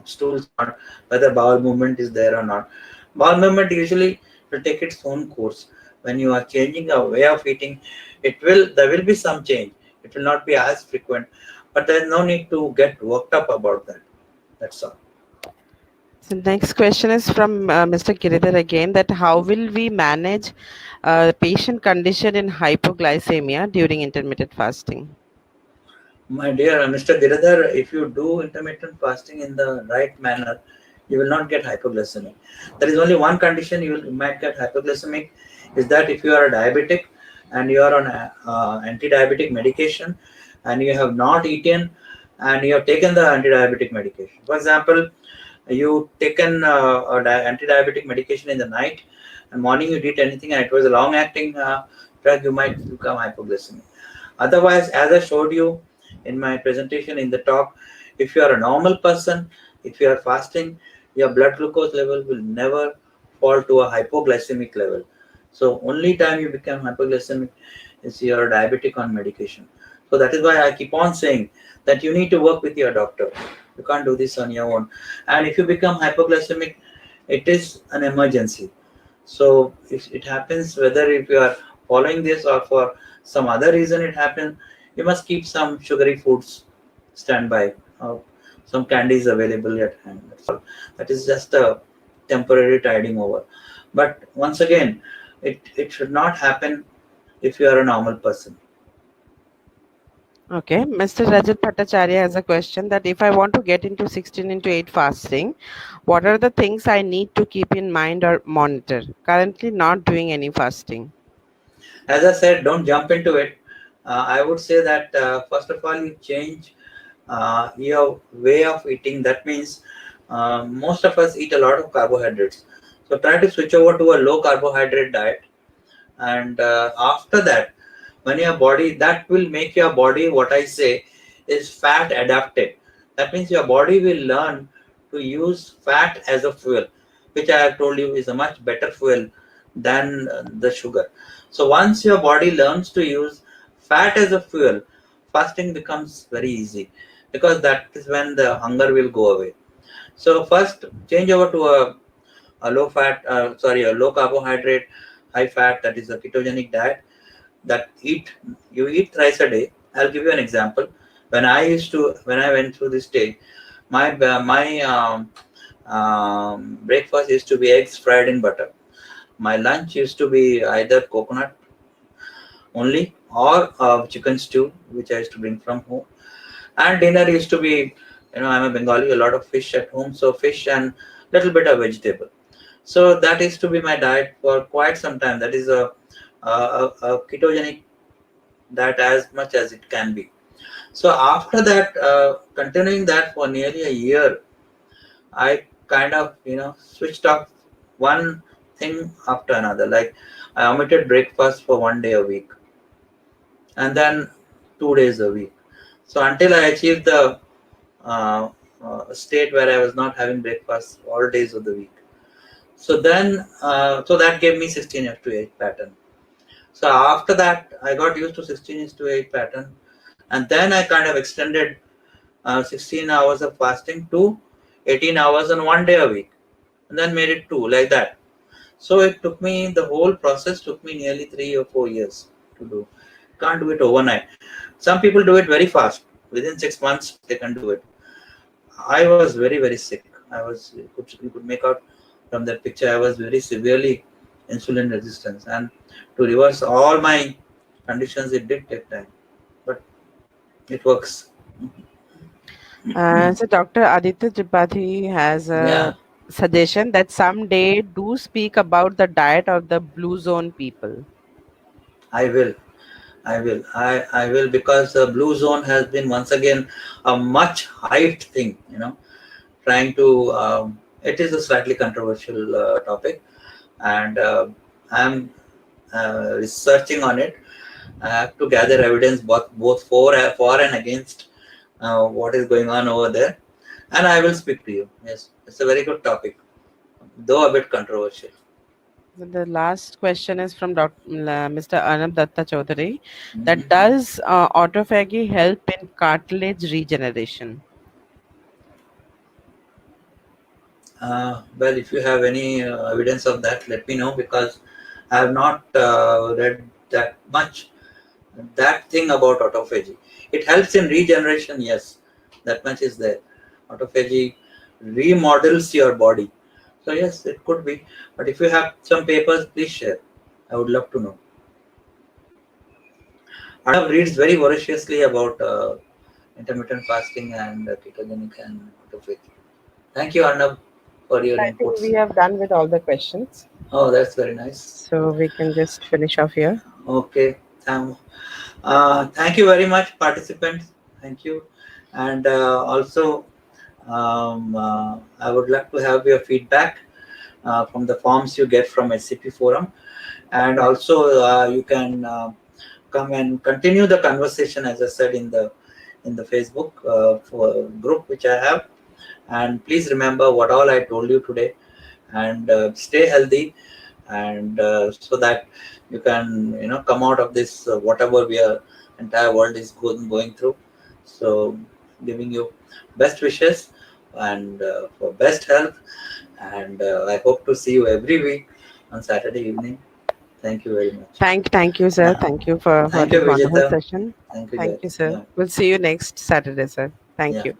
stools or not, whether bowel movement is there or not. Bowel movement usually will take its own course. When you are changing a way of eating, there will be some change. It will not be as frequent, but there is no need to get worked up about that. That's all. So next question is from Mr. Giridhar again, that how will we manage patient condition in hypoglycemia during intermittent fasting? My dear Mr. Giridhar, if you do intermittent fasting in the right manner, you will not get hypoglycemic. There is only one condition you might get hypoglycemic, is that if you are a diabetic and you are on anti-diabetic medication and you have not eaten and you have taken the anti-diabetic medication. For example, You taken anti-diabetic medication in the night, and morning you did anything, and it was a long-acting drug, you might become hypoglycemic. Otherwise, as I showed you in my presentation in the talk, if you are a normal person, if you are fasting, your blood glucose level will never fall to a hypoglycemic level. So only time you become hypoglycemic is you're diabetic on medication. So that is why I keep on saying that you need to work with your doctor. You can't do this on your own. And if you become hypoglycemic, it is an emergency. So if it happens, whether if you are following this or for some other reason it happens, you must keep some sugary foods standby, or some candies available at hand. That's all. That is just a temporary tiding over. But once again, it should not happen if you are a normal person. Okay, Mr. Rajat Bhattacharya has a question that if I want to get into 16 into 8 fasting, what are the things I need to keep in mind or monitor? Currently, not doing any fasting. As I said, don't jump into it. I would say that first of all, you change your way of eating. That means most of us eat a lot of carbohydrates. So try to switch over to a low carbohydrate diet, and after that, when your body, that will make your body, what I say is fat adapted. That means your body will learn to use fat as a fuel, which I have told you is a much better fuel than the sugar. So once your body learns to use fat as a fuel, fasting becomes very easy, because that is when the hunger will go away. So first change over to a low fat, a low carbohydrate, high fat, that is a ketogenic diet. That you eat thrice a day. I'll give you an example. When I went through this stage, my breakfast used to be eggs fried in butter. My lunch used to be either coconut only, or chicken stew, which I used to bring from home. And dinner used to be, I'm a Bengali, a lot of fish at home, so fish and little bit of vegetable. So that is to be my diet for quite some time. That is a ketogenic diet as much as it can be. So after that, continuing that for nearly a year, I kind of switched off one thing after another. Like I omitted breakfast for one day a week, and then 2 days a week. So until I achieved the uh, state where I was not having breakfast all days of the week. So then, so that gave me 16 to 8 pattern. So after that, I got used to 16 to 8 pattern, and then I kind of extended 16 hours of fasting to 18 hours on one day a week, and then made it two, like that. So it took me, the whole process took me nearly 3 or 4 years to do. Can't do it overnight. Some people do it very fast. Within 6 months, they can do it. I was very, very sick. You could make out from that picture, I was very severely insulin resistant. And to reverse all my conditions, it did take time. But it works. So, Dr. Aditya Tripathi has Yeah, a suggestion that someday do speak about the diet of the blue zone people. I will. I will, because the blue zone has been once again a much hyped thing, trying to, it is a slightly controversial topic, and I'm researching on it. I have to gather evidence both for and against what is going on over there, and I will speak to you. Yes, it's a very good topic, though a bit controversial. The last question is from Mr. Arnab Datta Chaudhary. That Mhm. does autophagy help in cartilage regeneration? Well, if you have any evidence of that, let me know, because I have not read that much. That thing about autophagy, it helps in regeneration. Yes, that much is there. Autophagy remodels your body. So yes, it could be. But if you have some papers, please share. I would love to know. Arnav reads very voraciously about intermittent fasting and ketogenic and autophagy. Thank you, Arnav, for your I think we inputs. have done with all the questions. Oh, that's very nice. So we can just finish off here. Okay. Thank you very much, participants. Thank you. And also, I would like to have your feedback from the forms you get from SCP forum, and Right. also you can come and continue the conversation, as I said, in the Facebook for group which I have. And please remember what all I told you today, and stay healthy, and so that you can come out of this whatever we are entire world is going through. So giving you best wishes, and for best health, and I hope to see you every week on Saturday evening. Thank you very much. Thank you, sir. uh, Thank you for Thank you, this wonderful Vijeta. session. Thank you, Thank Jay. you, sir. Yeah, We'll see you next Saturday, sir. Thank yeah. you.